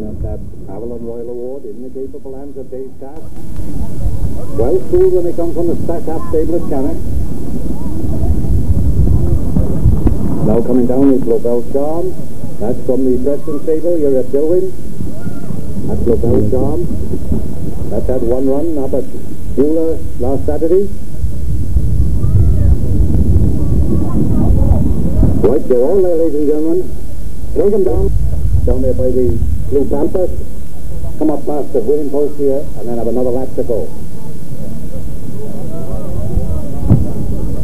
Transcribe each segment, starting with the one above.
got that Avalon Royal Award in the capable hands of Dave Taft. Well schooled when they come from the Stack-Up stable at Cannock. Now coming down is Lobel Charm. That's from the Preston stable here at Dilwyn. That's Lobel Charm. That's had one run up at Beulah last Saturday. Right, they're all there, ladies and gentlemen. Take them down there by the Blue Pampas. Come up past the winning post here, and then have another lap to go.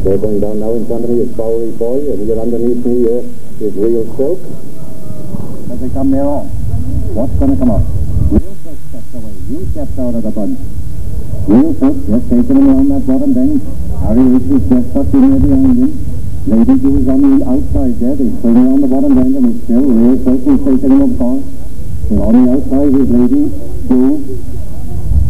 They're going down now. In front of me is Bowery Boy, and here underneath me here is Real Silk. As they come there on, what's going to come up? Real Silk steps away. You steps out of the bunch. Real Silk just taking him around that bottom bend. Harry H is just tucked in there behind him. Lady Jew is on the outside there. They swing around the bottom bend, and it's still Real Silk is taking him up course. And on the outside is Lady Jew.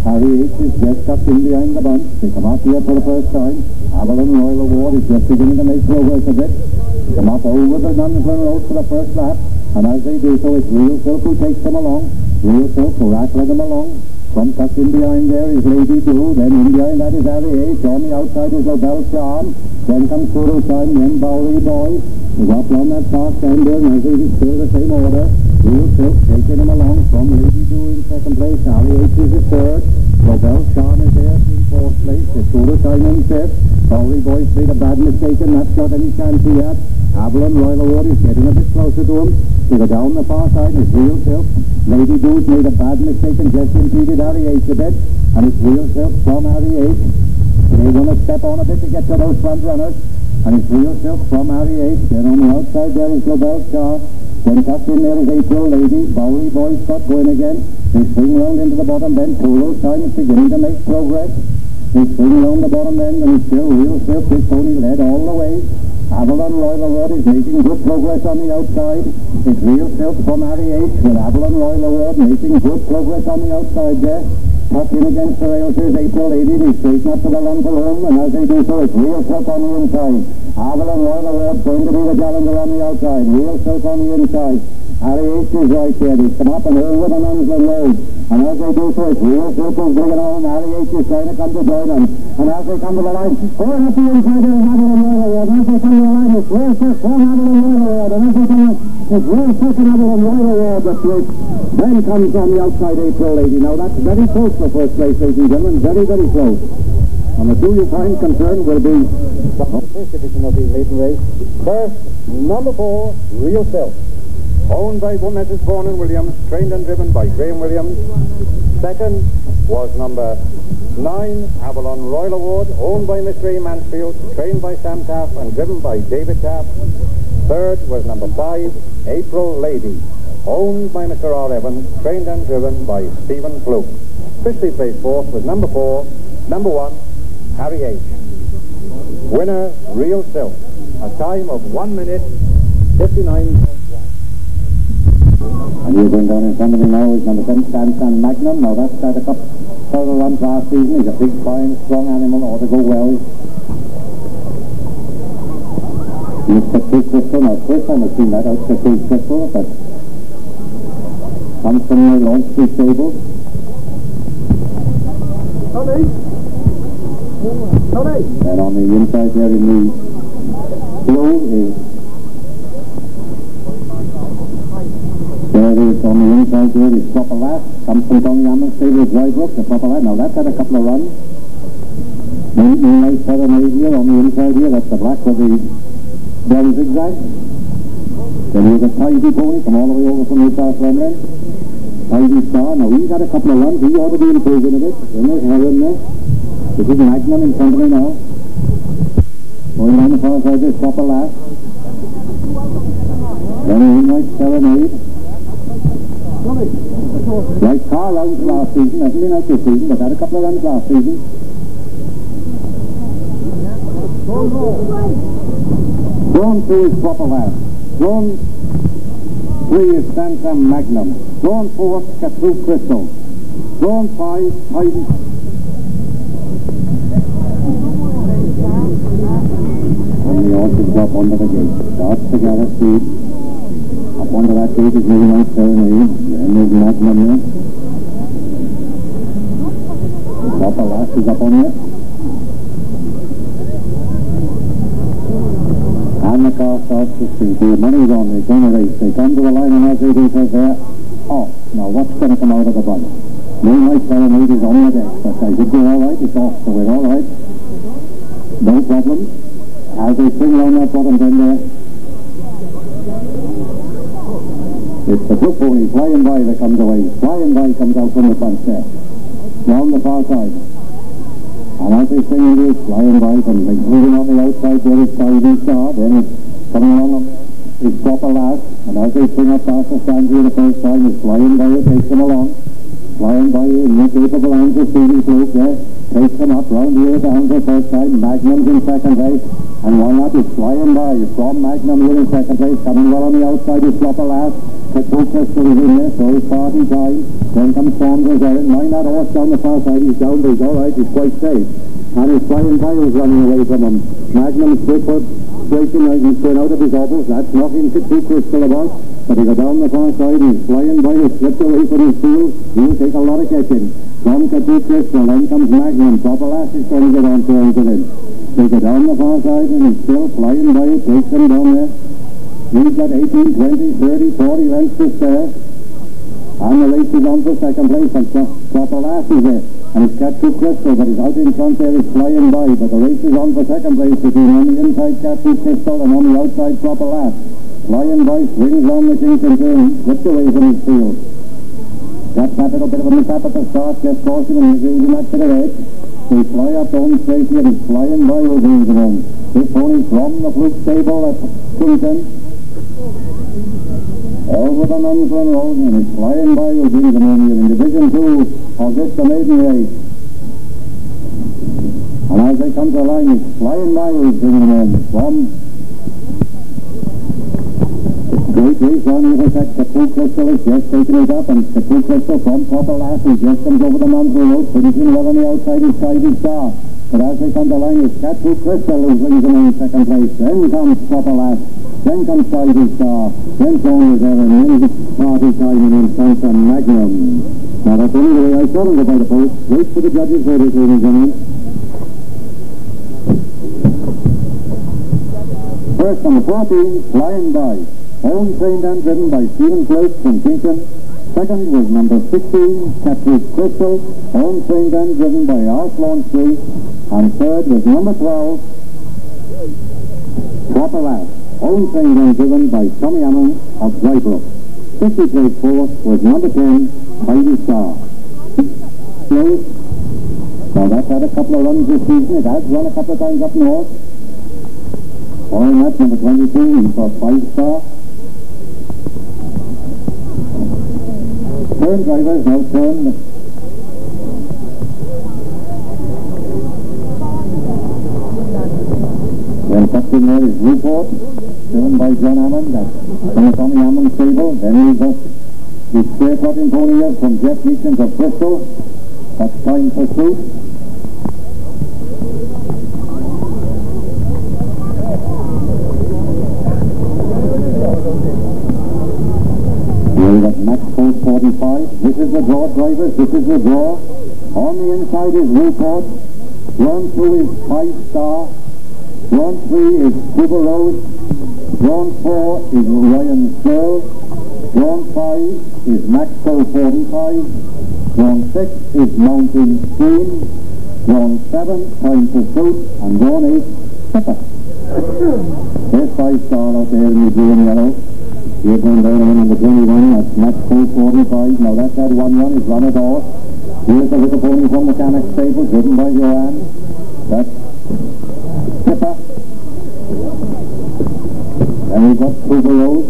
Harry H is just tucked in behind the bunch. They come up here for the first time. Avalon Royal Award is just beginning to make progress a bit. They come up over the Dunsland Road for the first lap. And as they do so, it's Real Silk who takes them along. Real Silk who rattling them along. From tucked in behind there is Lady Jew. Then in behind that is Harry H. On the outside is Lobel Charm. Then comes Photo Time, then Bowery Boy. He's up on that far stand there, and I think it's still the same order. Real Silk taking him along from Lady Jew in second place. Harry H is in third. Lobel Charm is there in fourth place. It's Photo Time in fifth. Bowery Boy's made a bad mistake and not got any chance he had. Avalon Royal Award is getting a bit closer to him. To go down the far side is Real Silk. Lady Jew's made a bad mistake and just impeded Harry H a bit. And it's Real Silk from Harry H. They're going to step on a bit to get to those front runners. And it's Real Silk from Harry H. Then on the outside there is Lobel Charm. Then tucked in there is April Lady. Bowery Boy's got going again. They swing round into the bottom bend. Polo Time is beginning to make progress. They swing round the bottom end, and it's still Real Silk. This pony led all the way. Avalon Royal Award is making good progress on the outside. It's Real Silk from Harry H. with Avalon Royal Award making good progress on the outside there. Tucked in against the rails is April Lady. They straighten up to the run for home, and as they do so, it's Real Silk on the inside. Avalon Royal Award going to be the challenger on the outside. Real Silk on the inside. Harry H is right there. They come up and over the Dunsland Road. And as they do so, it's Real Silk is bringing on. Harry H is trying to come to join them. And as they come to the line, going up the inside there is Avalon Royal Award. And as they come to the line, it's Real Silk from Avalon Royal Award. And as they come in, it's Real Silk and Avalon Royal Award. Then comes on the outside April Lady. Now that's very close for first place, ladies and gentlemen. Very, very close. And the two you find concerned will be the first edition of the maiden race. First, number 4, Real Silk. Owned by one Messrs. Vaughan and Williams, trained and driven by Graham Williams. Second was number 9, Avalon Royal Award, owned by Mr. A. Mansfield, trained by Sam Taft and driven by David Taft. Third was number 5, April Lady, owned by Mr. R. Evans, trained and driven by Stephen Fluke. Officially placed fourth was number 4, number 1, Harry H. Winner, Real Silk. A time of 1 minute, 59. And here going down in front of me now is number 7, Stan Magnum. Now that's had a couple of runs last season. He's a big, fine, strong animal. Ought to go well. Mr. Chris Crystal. Now, first time I've seen that out to Chris Crystal, but comes from the Launch Street stable. And on the inside there in the blue is there it is on the inside there is Proper Lad. Comes from Tommy Hammond's stable, Drybrook, the Proper Lad. Now that's had a couple of runs. Moonlight 7 8 here on the inside here. That's the black with the brown zigzag. Then here's a Tidy pony from all the way over from Newcastle Remlin. Tidy Star. Now he's had a couple of runs. He ought to be improving a bit. Then there's Heron there. This is Magnum in front of me now. Going down the far side there's Proper Lad. Then Moonlight Serenade. Right, car rounds last season, hasn't been out this season, but had a couple of runs last season. Drawn 2 is Proper Lad. Drawn 3 is Sam Magnum. Drawn 4, Cathru Crystal. Drawn 5, Tidy. And the horses drop under the gate. Starts to gather speed. Up one to that gate is moving out Serenade. Then there's Magnum there. Proper Lass is up on there. And the car starts to speed. The money's on. They're going to race. They come to the line and as they do so there. Off. Now what's going to come out of the bunch? Moonlight Serenade is on the deck. But I think we're all right. It's off, so we're all right. No problem. As they swing around that bottom bend there. It's the Blue Pony Flying By that comes away. Flying By comes out from the bunch there. Down the far side. And as they swing into it, Flying By comes moving on the outside there is Shiny Star. Then it's coming along on it's Proper Lass. And as they swing up past the stand here the first time, it's Flying By that takes them along. Flying By in the capable hands of Stevie Fluke there. Takes them up round here down the first time. Magnum's in second place. And one up is Flying By from Magnum here in second place. Coming well on the outside is Proper Lass. The two Crystal is in there, so it's party time. Then comes Saunders there. Mind that horse down the far side. He's down, but he's all right. He's quite safe. And his Flying By was running away from him. Magnum's slipper breaking out and going out of his obbles. That's knocking two Crystal about. But he got down the far side. His Flying By has slipped away from his field. He'll take a lot of catching. From Two Crystal, then comes Magnum. Proper Lass is trying to get on to him. They go down the far side and he's still Flying By. Takes them down there. He's got 18, 20, 30, 40 lengths to spare. And the race is on for second place. And Proper Lass is there. And it's Cat Two Crystal, but he's out in front there is Flying By. But the race is on for second place between on the inside Cat Two Crystal and on the outside Proper Lass. Flying By swings round the Kingston turn, slipped away from his field. That's a little bit of a mishap at the start, gets caution and he's in that bit of edge. They fly up home safely and it's Flying By will bring them home. This pony from the Fluke stable at Kingston. Over the Nunsland Road and it's Flying By will bring them home here in Division 2 of this the maiden race. And as they come to the line, it's Flying By will bring them home from great race on the effect. The Two Crystal is just taking it up and the Two Crystal from Proper Lass who just comes over the Nunsland Road, finishing well on the outside is Shiny Star. But as they come to the line, it's Cat Two Crystal who brings them in second place. Then comes Proper Lass. Then comes Shiny Star. Then Saunders there and then party time and in front of Magnum. Now that's only the way I saw them go by the post. Wait for the judges' verdict, ladies and gentlemen. First number 14, Flying By. Owned, trained and driven by Stephen Close from Kingston. Second was number 16, Cat Two Crystal. Owned, trained and driven by Art Launchtree. And third was number 12, Proper Lass. Owned, trained and driven by Tommy Ammon of Drybrook. 50 place fourth was number 10, Heidi Star. Now that's had a couple of runs this season. It has run a couple of times up north. Following that, number 22, we've got 5 Star. Turn drivers, now turn. Then tucked in there is Newport, driven by John Hammond. That's from the Tommy Hammond stable. Then we've got the square trotting pony here from Jeff Meacham of Bristol. That's Time Pursuit. We've got Max Post 45. This is the draw, drivers. This is the draw. On the inside is Newport. Drawn 2 is 5 Star. Drawn 3 is Cooper Rose. Drawn 4 is Ryan Searle. Drawn 5 is Maxco 45. Drawn 6 is Mountain Stream. Drawn 7, Time Pursuit. And drawn 8, Pepper. There's 5 Star out there in the blue and yellow. Here going down on number 21, that's Maxco 45. Now that's that 1-1 is Run It Off. Here's the little pony from Mechanic Stable, driven by Joanne. That's Pepper. Then we've got Cooper Rose.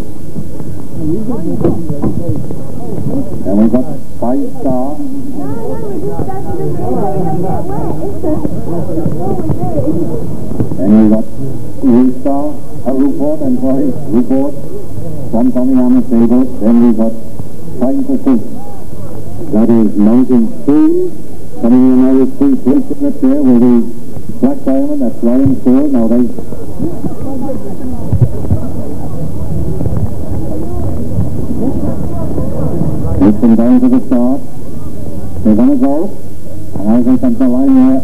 Then we've got 5 Star. Then we've got Newport from Tommy Hammond stable. Then we've got Time Pursuit. That is Mountain Stream. Coming in now with 3 places up there with the Black Diamond. That's Ryan Searle. Now they coming down to the start. They're going to go. And as they come to the line here,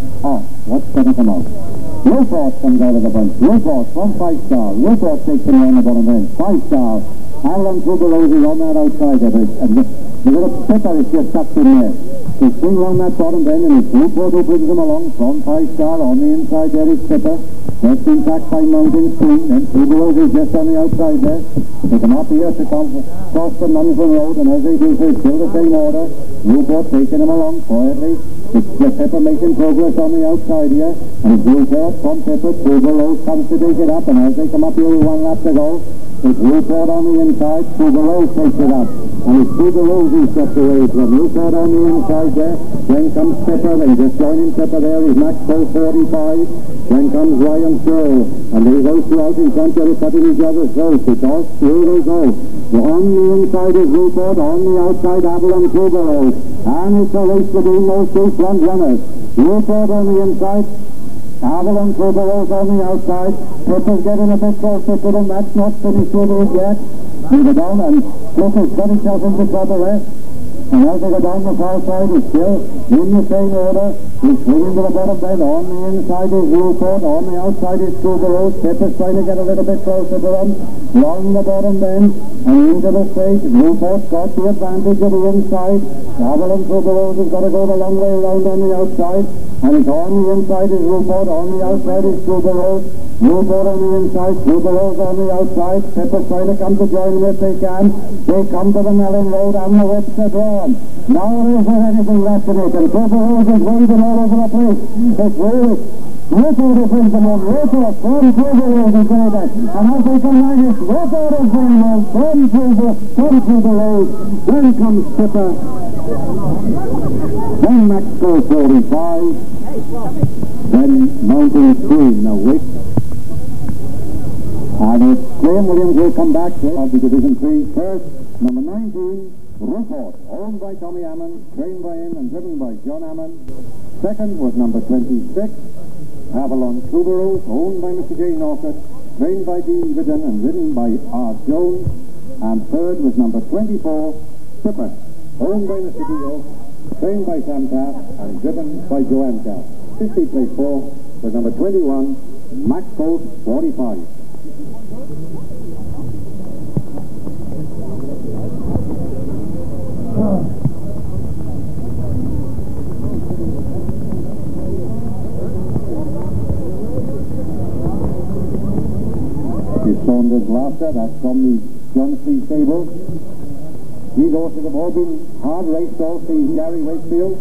what's going to come out? Rupert comes out of the bunch. Rupert from 5-star. Rupert takes him around the bottom end. 5-star. Alan Tuberose on that outside of it. And the little pipper is just tucked in there. They swing around that bottom bend and it's Rupert who brings them along from 5-star. On the inside there is Pipper. That's been backed by Mountain Stream. And Tuberose is just on the outside there. They come up here to cross the Nunsman Road, and as they do so, it's still the same order. Rupert taking them along quietly. It's Pipper making progress on the outside here. And it's Rupert from Pipper. Tuberose comes to take it up, and as they come up here with one lap to go, it's Rupert on the inside. Tuberose takes it up. And it's Tuberose who steps away from Rupert on the inside there. Then comes Pipper. They just join in Pipper there. He's Max 45. Then comes Ryan Searle. And they go throughout in front of cutting each other's throats. It's all through they go. On the inside is Rupert. On the outside, Avalon Tuberose. And it's a race between those two front runners. Rupert on the inside. Avalon Tuberose on the outside. Pipper's getting a bit closer to them. That's not finished with it yet. They go down and Pipper's got himself into trouble there. And as they go down the far side, it's still in the same order. He's swinging to the bottom bend. On the inside is Rupert. On the outside is Tuberose. Pipper's trying to get a little bit closer to them. Along the bottom bend and into the straight. Rupert's got the advantage of the inside. Avalon Tuberose has got to go the long way around on the outside. And it's on the inside is Rupert. On the outside is Tuberose. Rupert on the inside, Tuberose on the outside. Pipper's trying to come to join them if they can. They come to the Melling Road and the whips are drawn. Now is there anything left in it? And Tuberose is waving all over the place. It's really Rupert is in the moon. Rupert from Tuberose is there. And as they come right, it's Rupert is in the moon from Tuberose. Then comes Pipper. Then Max goes 45. Then Mountain Stream. Now wait. And it's Graham Williams will come back of the Division 3 first. Number 19, Rupert, owned by Tommy Hammond, trained by him and driven by John Hammond. Second was number 26, Avalon Tuberose, owned by Mr. J. Norcott, trained by D. Everton and ridden by R. Jones. And third was number 24, Pipper, owned by Mr. D.O., trained by Sam Taft and driven by Joanne Taft. 50 place 4 was number 21, Max Colt 45. Saunders Laughter, that's from the John C. stable. These horses have all been hard raced all season. Gary Wakefield.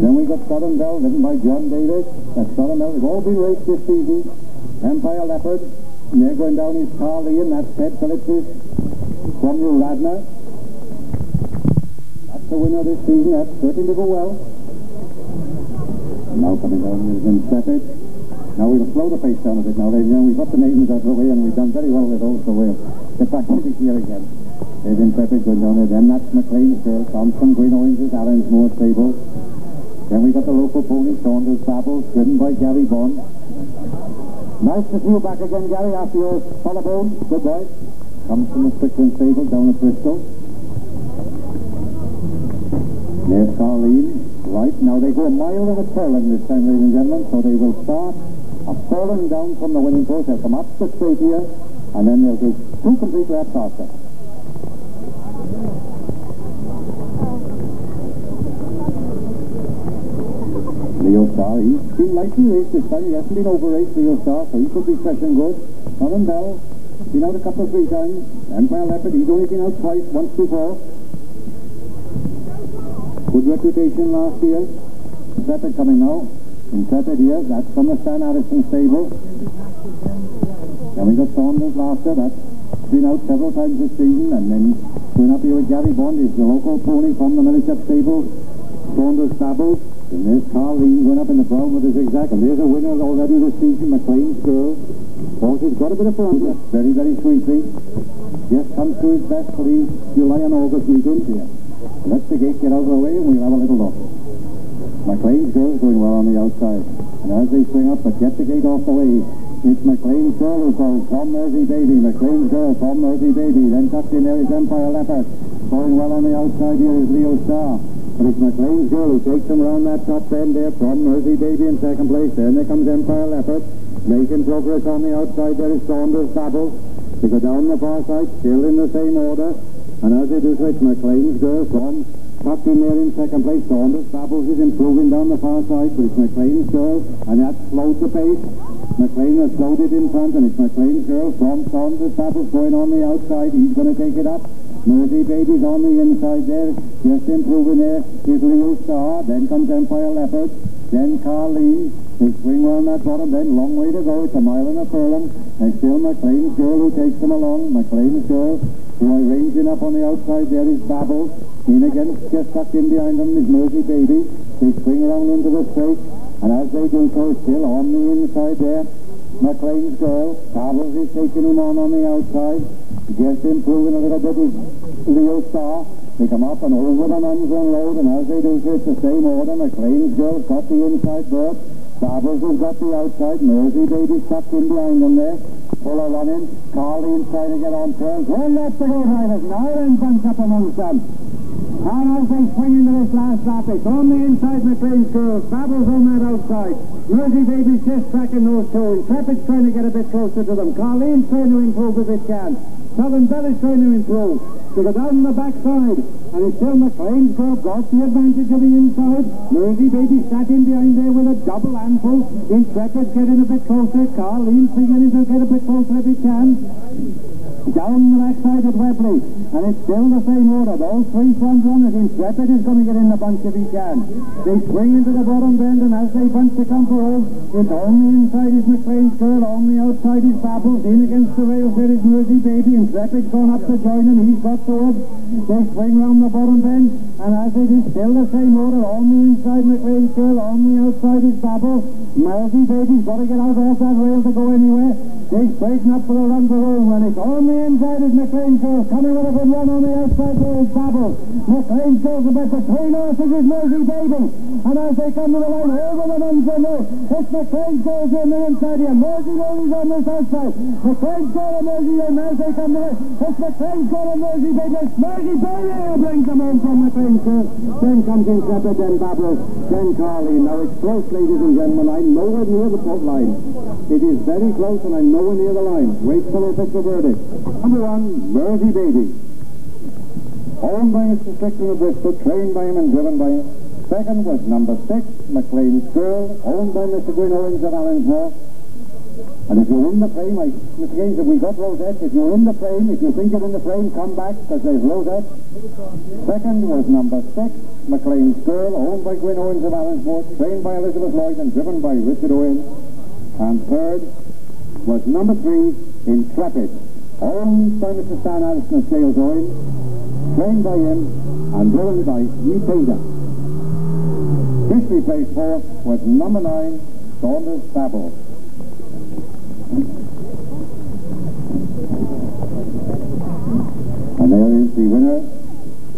Then we got Southern Bell, driven by John Davis. That's Southern Bell. They've all been raced this season. Empire Leopard. And they're going down is Carleen. That's Ted Phillips's from New Radnor. That's the winner this season. That's starting to go well. And now coming down is Intrepid. Now we'll slow the pace down a bit now, ladies and gentlemen. We've got the names out of the way and we've done very well with those, so we'll get back to the here again. There's Intrepid going down there. Then that's McLean's Girl, Thompson, Green Oranges, Allen's Moore Stable. Then we got the local pony, Saunders Babbles, driven by Gary Bond. Nice to see you back again, Gary, after your collarbone. Good boy. Comes from the Strickland Stable down at Bristol. There's Carleen. Right, now they go a mile and a furlong this time, ladies and gentlemen, so they will start a furlong down from the winning post. They'll come up the straight here, and then they'll do 2 complete laps after. Leo Star, he's been lightly raced this time. He hasn't been over-raced, Leo Star, so he could be fresh and good. Southern Bell, been out a couple of 3 times. Empire Leopard, he's only been out twice, once before. Good reputation last year. Intrepid coming now. Intrepid here, that's from the Stan Harrison stable. Then we got Saunders Laughter, that's been out several times this season. And then going up here with Gary Bond is the local pony from the Millichap stable, Saunders Babbles. And there's Carleen going up in the brown with the zigzag. And there's a winner already this season, McLean's Girl. Horse has got a bit of fun. Very, very sweetly. Just comes to his best for these July and August weekends here. Let the gate get out of the way and we'll have a little look. McLean's Girl's going well on the outside. And as they swing up, but get the gate off the way, it's McLean's Girl who calls Tom Mersey Baby. McLean's Girl, Tom Mersey Baby. Then tucked in there is Empire Leopard. going well on the outside here is Leo Star. But it's McLean's Girl who takes them around that top bend there from Mersey Baby in second place. Then there comes Empire Leopard. Making progress on the outside there is Saunders Babble. They go down the far side, still in the same order. And as they do so, it's McLean's Girl from tucked in there in second place. Saunders Babbles is improving down the far side, but it's McLean's Girl, and that slowed the pace. McLean has slowed it in front, and it's McLean's Girl from Saunders Babbles going on the outside. He's going to take it up. Mersey Baby's on the inside there, just improving there. Here's Leo Star, then comes Empire Leopard, then Carleen. They swing round that bottom then, long way to go. It's a mile and a furlong. And still McLean's Girl who takes them along. McLean's Girl, who are ranging up on the outside there is Babble. In again, just tucked in behind them is Mersey Baby. They swing around into the straight, and as they do so, still on the inside there, McLean's Girl. Babbles is taking him on the outside. Just improving a little bit is Leo Star. They come up and over the Nunsland Road, and as they do so, it's the same order. McLean's Girl's got the inside berth. Babbles has got the outside. Mersey Baby tucked in behind them there. Fuller running. Carleen's trying to get on turns. One left to go, drivers. Now then bunch up amongst them. And as they swing into this last lap, it's on the inside McLean's Girl. Babbles on that outside. Mersey Baby's just tracking those two. Intrepid's trying to get a bit closer to them. Carleen's trying to improve if it can. Southern Belle is trying to improve. They go down the backside, and it's still McLean's Girl got the advantage of the inside. Mersey Baby sat in behind there with a double handful. Intrepid getting a bit closer. Carleen's beginning to get a bit closer if he can. Down the backside at Weobley, and it's still the same order. Those three front runners, Intrepid is going to get in the bunch if he can. They swing into the bottom bend, and as they bunch to come forward, it's on the inside is McLean's Girl, on the outside is Babbles, in against the rails there is Mersey Baby. Intrepid's gone up to join him, he's got towards. They swing round the bottom bend, and as it is still the same order, on the inside McLean's Girl, on the outside is Babbles. Mersey Baby's got to get out off that rail to go anywhere. They straighten up for the run to home, and it's on the inside is McLean's Girl. Coming with a good run on the outside there is Babbles. McLean's Girl's about between horses is Mersey Baby. And as they come to the line, over the Nunsland Road, it's McLean's Girl's on the inside here. Mersey Baby's on this outside. McLean's Girl and Mersey, and as they come to the line, it's McLean's Girl and Mersey Baby. It's Mersey Baby who brings them home from McLean's Girl. Then comes Intrepid, then Babbles, then Carleen. Now it's close, ladies and gentlemen. I'm nowhere near the port line. It is very close, and I'm nowhere near the line. Wait till they pick the verdict. Number one, Mersey Baby. Owned by Mr. Strickland of Bristol, trained by him and driven by him. Second was number 6, McLean's Girl, owned by Mr. Gwyn Owens of Allensmore. And if you're in the frame, Mr. Gaines, if we got rosettes, if you're in the frame, if you think you're in the frame, come back, because there's rosettes. Second was number 6, McLean's Girl, owned by Gwyn Owens of Allensmore, trained by Elizabeth Lloyd and driven by Richard Owens. And third was number 3, Intrepid, owned by Mr. Stan Addison of Sales Owens, trained by him and driven by E. Painter. Officially placed fourth was number 9, Saunders Babble. And there is the winner,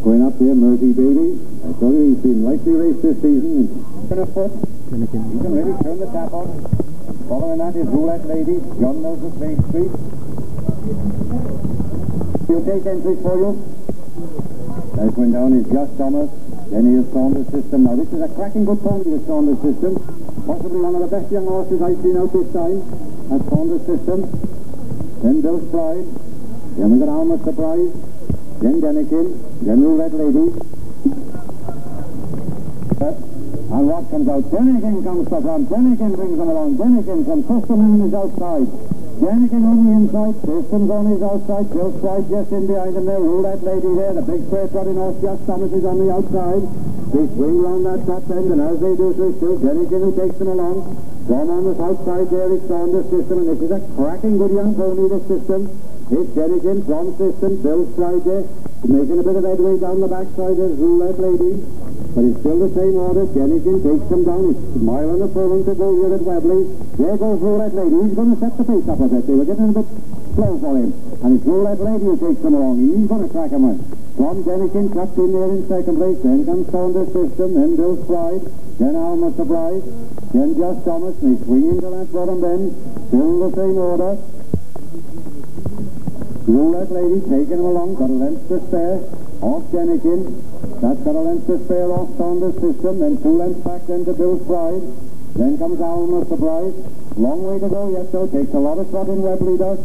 going up there, Mersey Baby. I told you he's been lightly raced this season. He's going to foot. He can really turn the tap on. Following that is Roulette Lady. John knows the Main Street. He'll take entries for you. As went down is Just Thomas. Then he is Saunders System. Now this is a cracking good pony, the Saunders System. Possibly one of the best young horses I've seen out this time. That Saunders System. Then Bill's Pride. Then we got Alma's Surprise. Then Denikin. Then Roulette Lady. And what comes out? Denikin comes to front. Denikin brings them along. Denikin from System on his outside. Denikin on the inside. System's on his outside. Bill's Pride just in behind him there. Roulette Lady there. The big straight trotting horse Just Thomas is on the outside. They swing round that top end, and as they do so, still Denikin who takes them along. From on the outside there is Saunders System, and this is a cracking good young pony, this System. It's Denikin from System. Bill's Pride there. Making a bit of headway down the backside. There's Roulette Lady. But it's still the same order. Denikin takes them down. It's a mile and a furlong to go here at Weobley. There goes Roulette Lady. He's going to set the pace up a bit. They were getting a bit slow for him. And it's Roulette Lady who takes them along. He's going to crack him out. From Denikin, tucked in there in second place. Then comes Saunders System. Then Bill's Pride. Then Alma's Surprise. Then Just Thomas. And they swing into that bottom bend. Still the same order. Roulette Lady taking him along. Got a length to spare. off Denikin. That's got a length to spare off Saunders' System, then 2 lengths back then to Bill's Pride. Then comes Alma Surprise. Long way to go yet though, takes a lot of trotting, Weobley does.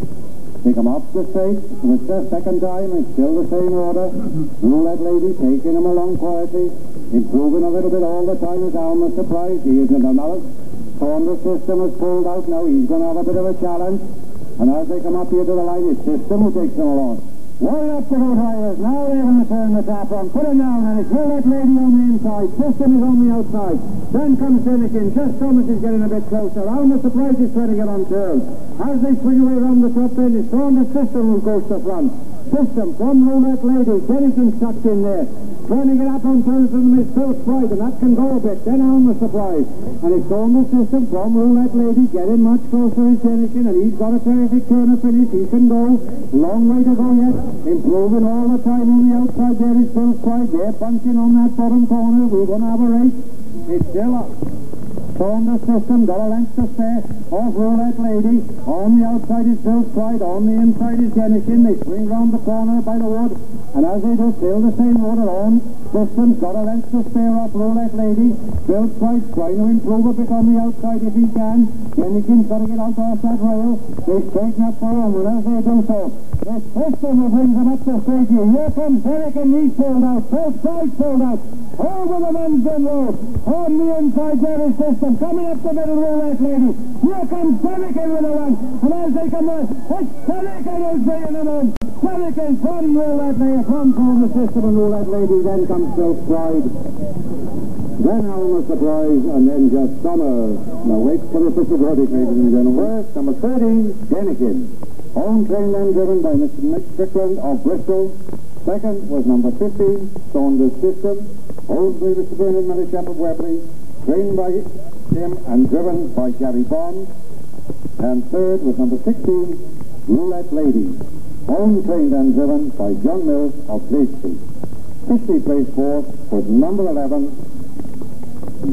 They come off the straight, and it's their second time, it's still the same order. Roulette Lady taking him along quietly, improving a little bit all the time as Alma Surprise. He isn't another. Saunders' System has pulled out now, he's going to have a bit of a challenge. And as they come up here to the line, it's System who takes them along. Well up to go drivers, now they're going to turn the tap on, put him down, and it's Roulette Lady on the inside, System is on the outside. Then comes Denikin, just Thomas is getting a bit closer. Alma Surprise is trying to get on turn. As they swing away around the top end, it's Saunders' System who goes to front. System from Roulette Lady, Denikin stuck in there. Trying to get up on turns to the Miss Bill's Pride, and that can go a bit. Then Alma Surprise. And it's Saunders' System from Roulette Lady, getting much closer is Denikin, and he's got a terrific turn of finish. He can go. Long way to go yet. Improving all the time on the outside there is Bill's Pride. They're punching on that bottom corner. We're going to have a race. It's still up. Saunders' System got a length to spare off Roulette Lady. On the outside is Bill's Pride. On the inside is Denikin. They swing round the corner by the wood. And as they do, still the same order on. System's got a length to spare off Roulette Lady. Bill's Pride trying to improve a bit on the outside if he can. Denikin's got to get out off that rail. They straighten up for him, and as they do so, the System will bring them up the straight here. Here comes Denikin, he's pulled out. Bill's Pride pulled out. Over the Mansden Road. On the inside there is System. Coming up the middle, Roulette Lady. Here comes Denikin with a run. And as they come on, it's Denikin who's bringing them on. Denikin from Roulette Lady, from Saunders' System and Roulette Lady. Then comes Bill's Pride. Then Alma Surprise, and then just Summer. Now wait for the official verdict, ladies and gentlemen. First, number 13, Denikin. Home trained and driven by Mr. Mick Strickland of Bristol. Second was number 15, Saunders' System. Owned by Mr. Bernard Millichap of Weobley. Trained by him and driven by Gary Bond. And third was number 16, Roulette Lady. Owned, trained and driven by John Mills of Fleet Street. Officially placed fourth was number 11,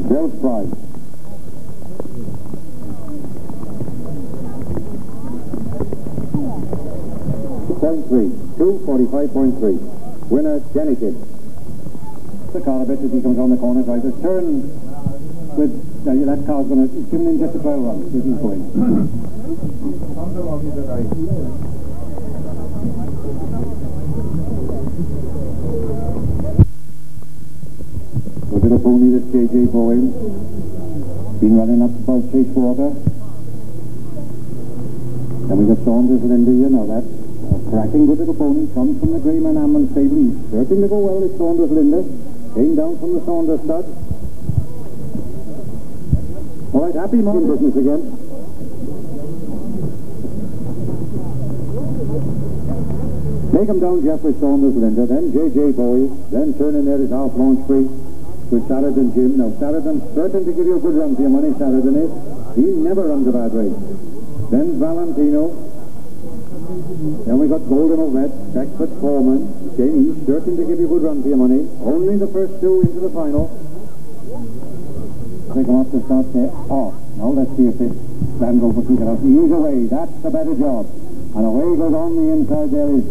Bill's Pride. .3, 2:45.3. Winner Denikin. The car a bit as he comes on the corner, drivers turn with that car's going to give him in just a 12 run, if he's going. A bit of pony, this J.J. Bowen. Been running up about Chasewater. Then we got Saunders and Linda here. Now that's a cracking good little pony. Comes from the Greyman Ammon stable. He's certain to go well, this Saunders Linda. Came down from the Saunders stud. All right, happy morning business again. Take him down, Jeff, with Saunders Linda. Then J.J. Bowie. Then turn in there is Alf Launchbury with Saturday Jim. Now, Saturday certain to give you a good run for your money, Saturday is. He never runs a bad race. Then Valentino. Then we got Golden Ovette, Beckford Foreman. Again, he's certain to give you a good run for your money. Only the first two into the final. They come off the start there. Oh, now let's see if this Land Rover can get out. He's away. That's the better job. And away goes on the inside there is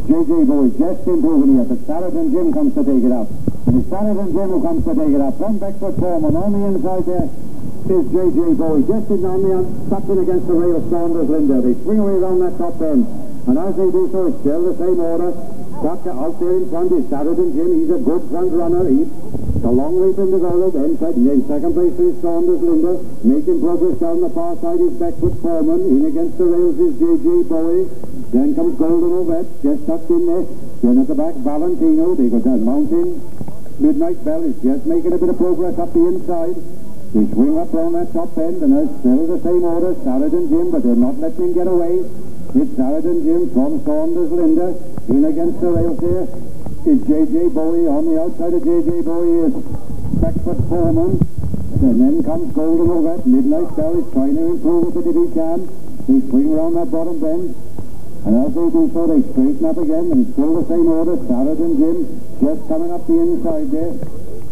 J.J. Bowie just improving here. But Saturday Jim comes to take it up. And it's Saturday Jim who comes to take it up. From Beckford Foreman on the inside there is J.J. Bowie. Just in on the stuck in against the rail of Saunders Linda. They swing away around that top end. And as they do so, it's still the same order. Stuck out there in front is Saturday Jim. He's a good front runner. He's a long way from the railroad. In second place is Saunders Linda. Making progress down the far side is Beckford Foreman. In against the rails is J.J. Bowie. Then comes Golden Ovette, just tucked in there. Then at the back, Valentino. They go down Mountain. Midnight Bell is just making a bit of progress up the inside. They swing up around that top end, and there's still the same order, Saturday Jim, but they're not letting him get away. It's Saturday Jim from Saunders Linda. In against the rails there is J.J. Bowie. On the outside of J.J. Bowie is Beckford Foreman. And then comes Golden Ovette. Midnight Bell is trying to improve a bit if he can. They swing around that bottom bend. And as they do so, they straighten up again, and it's still the same order. Saturday Jim just coming up the inside there.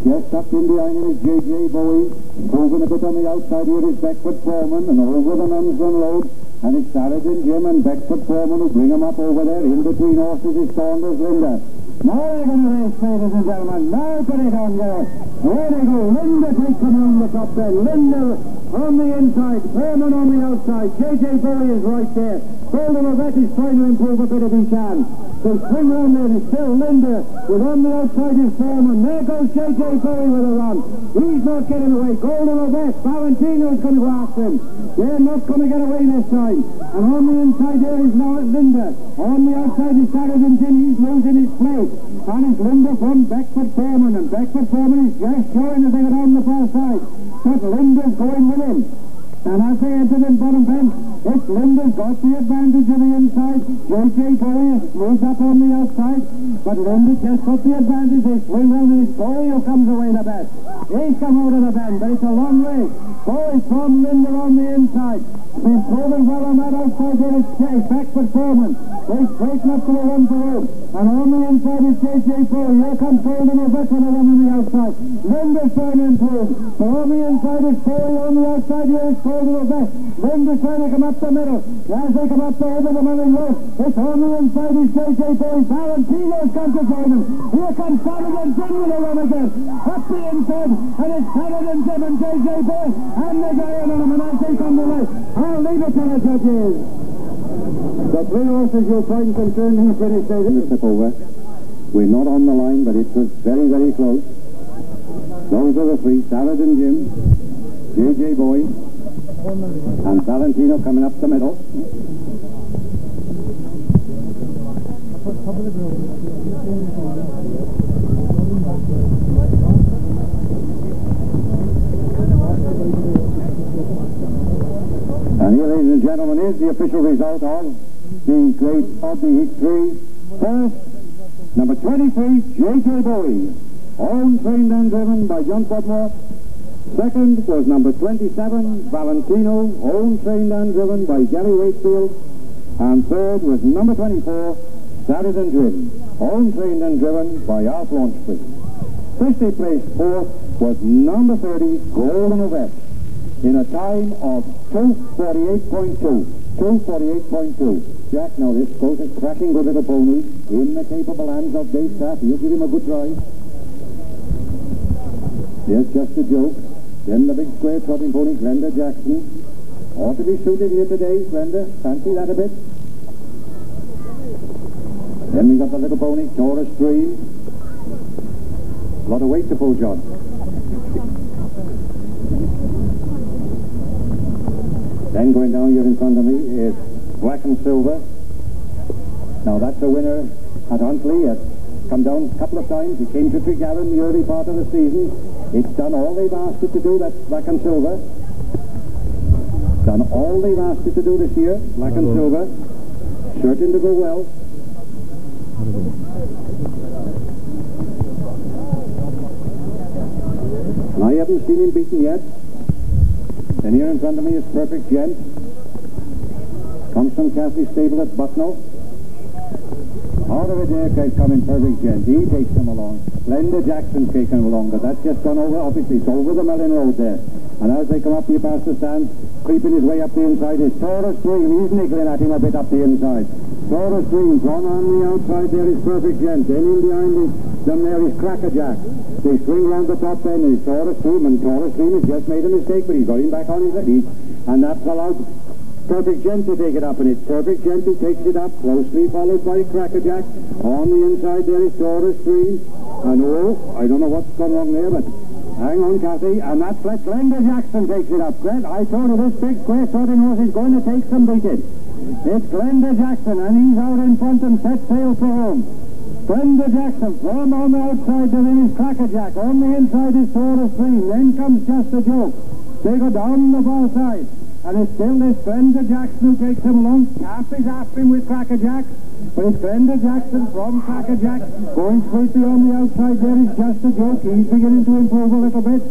Just tucked in behind him is J.J. Bowie. Improving a bit on the outside here is Beckford Foreman, and over the Mansden Road. And it's Saladin Jim and Beckford Foreman who bring him up over there. In between horses is Saunders Linda. Now they're going to race, ladies and gentlemen. Now put it on there. There they go. Linda takes him on the top then. Linda on the inside. Foreman on the outside. J.J. Bowie is right there. Golden Ovette is trying to improve a bit if he can. They swing round there. It's still Linda. With on the outside is Foreman. There goes J.J. Bowie with a run. He's not getting away. Golden Ovette. Valentino is going to go after him. They're not going to get away this time. And on the inside there is now Linda. On the outside is Saladin Jim. He's losing his place. And it's Linda from Beckford Foreman. And Beckford Foreman is just showing as they go down the far side. But Linda's going with him. And as they enter the bottom pen, it's Linda's got the advantage of the inside. J.J. Bowie has moved up on the outside, but Linda just got the advantage. They swing round and it's Bowie who comes away the best. He's come out of the bend, but it's a long way. Bowie from Linda on the inside. He's moving well on that outside there. It's Beckford Foreman. They straighten up to the one for him. And on the inside is J.J. Bowie. Here comes Golden Ovette with a run on the outside. Linda's trying to improve. But on the inside is Bowie. On the outside here is Golden Ovette. Linda's trying to come up the middle. As they come up the over the running road, it's on the inside is J.J. Bowie. Valentino's come to join him. Here comes Saladin Jim with a run again. Up the inside, and it's Saladin Jim and J.J. Bowie. And they go in on him, and as they come the way, I'll leave it to the judges. The three horses you'll find concerned in the finish day. Step over. We're not on the line, but it was very, very close. Those are the three, Saladin Jim, J.J. Bowie, and Valentino coming up the middle. And here, ladies and gentlemen, is the official result of the Great of the Heat 3. First, number 23, J.J. Bowie, owned, trained and driven by John Podmore. Second was number 27, Valentino, owned, trained and driven by Gary Wakefield. And third was number 24, Saladin Jim, owned, trained and driven by Alf Launchbury. Firstly placed fourth was number 30, Golden Ovette, in a time of 2:48.2. 2:48.2. Jack, now this goes a cracking good little pony in the capable hands of Dave Staff. He'll give him a good try. There's just a joke. Then the big square trotting pony, Glenda Jackson. Ought to be suited here today, Glenda. Fancy that a bit. Then we got the little pony, Taurus Dream. A lot of weight to pull, John. Then going down here in front of me is Black and Silver. Now that's a winner at Huntley. It's come down a couple of times. It came to Tregarron in the early part of the season. It's done all they've asked it to do, that's Black and Silver. Done all they've asked it to do this year, Black and Silver. Certain to go well. And I haven't seen him beaten yet. And here in front of me is Perfect Gent. Comes from Cassidy's stable at Bucknell. Out of it there coming Perfect Gent. He takes them along. Glenda Jackson's taken him along, but that's just gone over, obviously. It's over the Mellon Road there. And as they come up here past the stand, creeping his way up the inside is Taurus Dream. He's niggling at him a bit up the inside. Taurus Dream, from on the outside there is Perfect Gent. Then in behind them there is Crackerjack. They swing round the top end, and it's Taurus Dream, and Taurus Dream has just made a mistake, but he's got him back on his feet. And that's allowed Perfect Gent to take it up, and it's Perfect Gent who takes it up, closely followed by Crackerjack. On the inside there is Taurus Dream. And oh, I don't know what's gone wrong there, but hang on, Kathy. And that's Glenda Jackson takes it up. I told you this big square trotting horse is going to take some beating. It's Glenda Jackson, and he's out in front and set sail for home. Glenda Jackson, from on the outside, there is Crackerjack. On the inside is Taurus Dream. Then comes Just a Joke. They go down the ball side. And it's still this Glenda Jackson who takes him along. Calf is after him with Crackerjack. But it's Glenda Jackson from Crackerjack. Going straight on the outside there is Just a Joke. He's beginning to improve a little bit.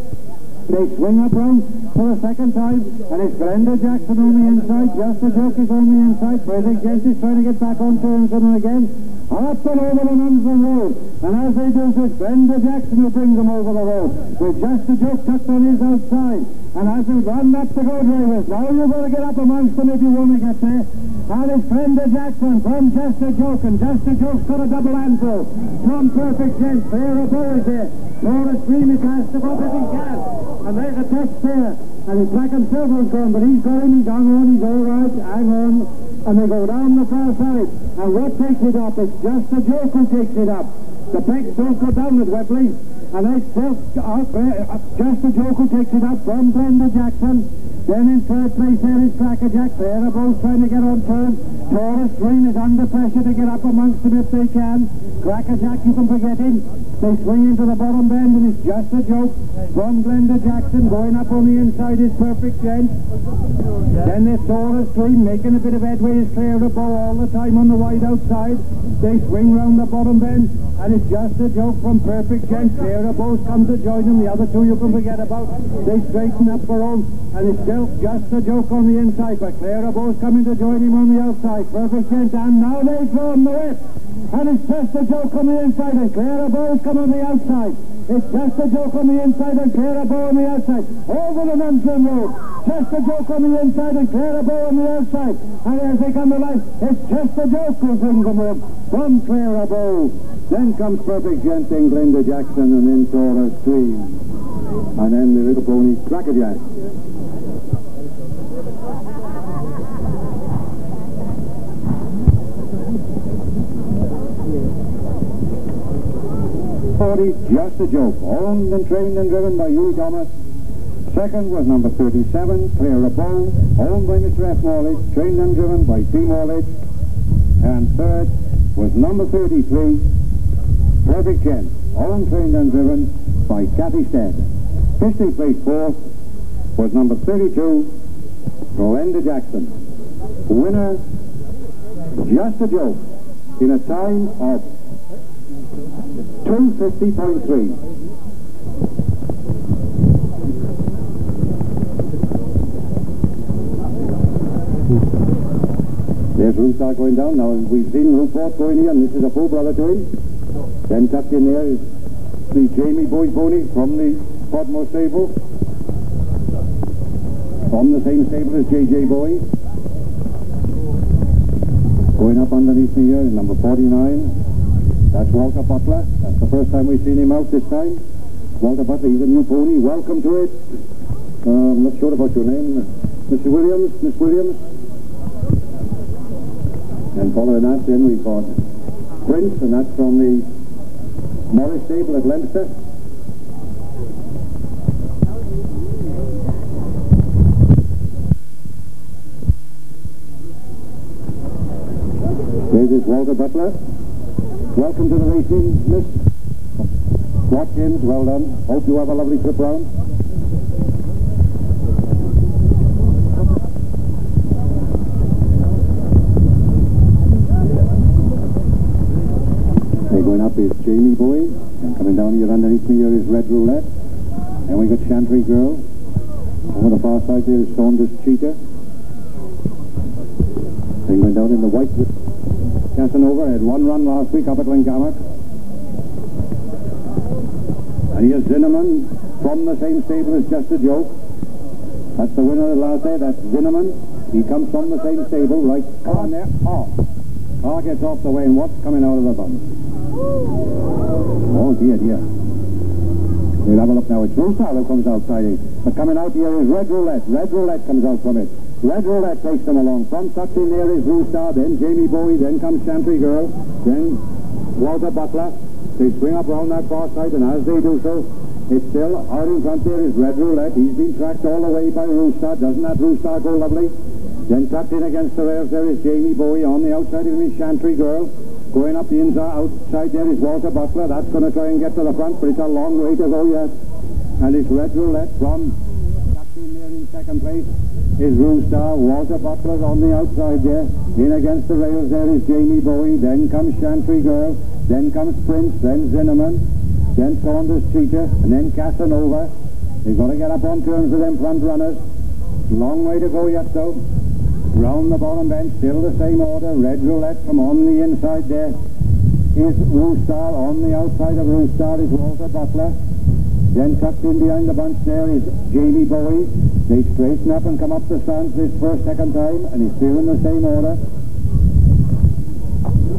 They swing up round. for the second time, and it's Glenda Jackson on the inside. Just a Joke is on the inside. Perfect Gent is trying to get back on terms with him again. Up and over the Nunsman Road, and as they do so, it's Glenda Jackson who brings them over the road, with Just a Joke tucked on his outside. And as we run up to go drivers, now you've got to get up amongst them if you want to get there. And it's Glenda Jackson from Just a Joke, and Just a Joke's got a double handful from Perfect Gent. There a boy there. Laura Stream is has to go up if he can, and there's a touch there, and his black and silver is gone, but he's got him, he's hung on, he's all right, hang on, and they go down the far side, and what takes it up? It's Just a Joke who takes it up. The pegs don't go down at Weobley, and it's Just a Joke who takes it up from Glenda Jackson. Then in third place there is Crackerjack. They're both trying to get on turn. Taurus Green is under pressure to get up amongst them if they can. Crackerjack, you can forget him. They swing into the bottom bend, and it's Just a Joke from Glenda Jackson. Going up on the inside is Perfect Gent. Then there's Taurus Green making a bit of headway, is clear of the bow all the time on the wide outside. They swing round the bottom bend, and it's Just a Joke from Perfect Gent. Clear of both come to join them. The other two you can forget about. They straighten up their own, and it's still Just a Joke on the inside, but Clara Bo's coming to join him on the outside. Perfect Gent, and now they've drawn the whip, and it's Just a Joke on the inside, and Clara Bo's come on the outside. It's Just a Joke on the inside, and Clara Bo on the outside. Over the Nunsman Road, Just a Joke on the inside, and Clara Bo on the outside. And as they come to life, it's Just a Joke who brings them up from Clara Bo. Then comes Perfect Gent, then Glenda Jackson, and then Taurus Green, and then the little pony Crackerjack. Just a Joke, owned and trained and driven by Hughie Thomas. Second was number 37, Clara Bow, owned by Mr. F. Morley, trained and driven by T. Morley. And third was number 33, Perfect Gent, owned, trained and driven by Cathy Stead. 50th place fourth was number 32, Glenda Jackson. Winner, Just a Joke, in a time of 2:50.3. There's Rooster going down. Now we've seen Rupert going here, and this is a full brother to him. Then tucked in there is the Jamie Boy pony from the Podmore stable. From the same stable as JJ Boy. Going up underneath me here is number 49. That's Walter Butler. That's the first time we've seen him out this time. Walter Butler, he's a new pony. Welcome to it. I'm not sure about your name. Mr. Williams, Miss Williams. And following that, then we've got Prince, and that's from the Morris stable at Leinster. There's this Walter Butler. Welcome to the racing, Miss Watkins. Well done. Hope you have a lovely trip round. Okay, going up is Jamie Boy, and coming down here underneath me here is Red Roulette. And we got Chantry Girl. Over the far side there is Saunders Cheetah. Then going down in the white Casanova had one run last week up at Glengarnock. And here's Zinneman from the same stable as Just a Joke. That's the winner of last day, that's Zinneman. He comes from the same stable, right on there. Off. Car gets off the way, and what's coming out of the bum? Oh dear, dear. We'll have a look now. It's Rooster who comes outside. But coming out here is Red Roulette. Red Roulette comes out from it. Red Roulette takes them along. From tucked in there is Rooster, then Jamie Bowie, then comes Chantry Girl, then Walter Butler. They swing up round that far side, and as they do so, it's still out in front there is Red Roulette. He's been tracked all the way by Rooster. Doesn't that Rooster go lovely? Then tucked in against the rails there is Jamie Bowie. On the outside of him is Chantry Girl. Going up the inside, outside there is Walter Butler. That's going to try and get to the front, but it's a long way to go yet. And it's Red Roulette from tucked in there in second place is Rooster. Walter Butler on the outside there. In against the rails there is Jamie Bowie. Then comes Chantry Girl. Then comes Prince. Then Zinneman. Then Saunders Cheetah. And then Casanova. They've got to get up on terms with them front runners. Long way to go yet, though. Round the bottom bench, still the same order. Red Roulette from on the inside there is Roostar. On the outside of Roostar is Walter Butler. Then tucked in behind the bunch there is Jamie Bowie. They straighten up and come up the stance this second time, and he's still in the same order.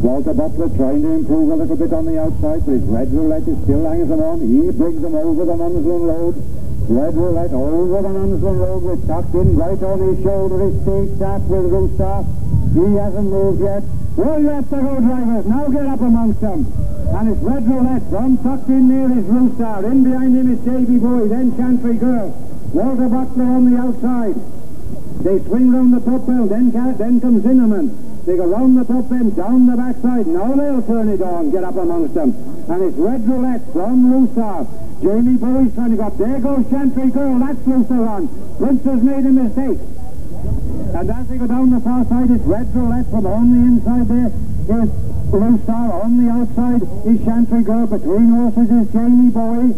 Walter Butler trying to improve a little bit on the outside, but his Red Roulette is still hanging them on. He brings them over the Munsland Road. Red Roulette over the Munsland Road with tucked in right on his shoulder. His stage tap with Roostar. He hasn't moved yet. Well, you have to go, drivers. Now get up amongst them. And it's Red Roulette from tucked in near his Roostar. In behind him is Davy Boy, then Chantry Girl. Walter Butler on the outside. They swing round the top bell, then comes Zinnerman. They go round the top end, down the backside. Now they'll turn it on, get up amongst them. And it's Red Roulette from Roostar. Jamie Bowie's trying to go up. There goes Chantry Girl, that's Roostar on. Prince has made a mistake. And as they go down the far side, it's Red Roulette from on the inside there. Here's Roostar. On the outside is Chantry Girl. Between horses is Jamie Bowie.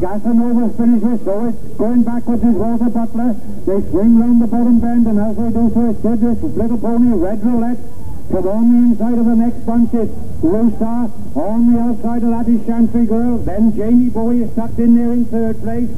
Casanova's finished with, so it's going backwards is Walter Butler. They swing round the bottom bend, and as they do so, it's this little pony, Red Roulette. From on the inside of the next bunch is Roostar. On the outside of that is Chantry Girl. Then Jamie Bowie is tucked in there in third place.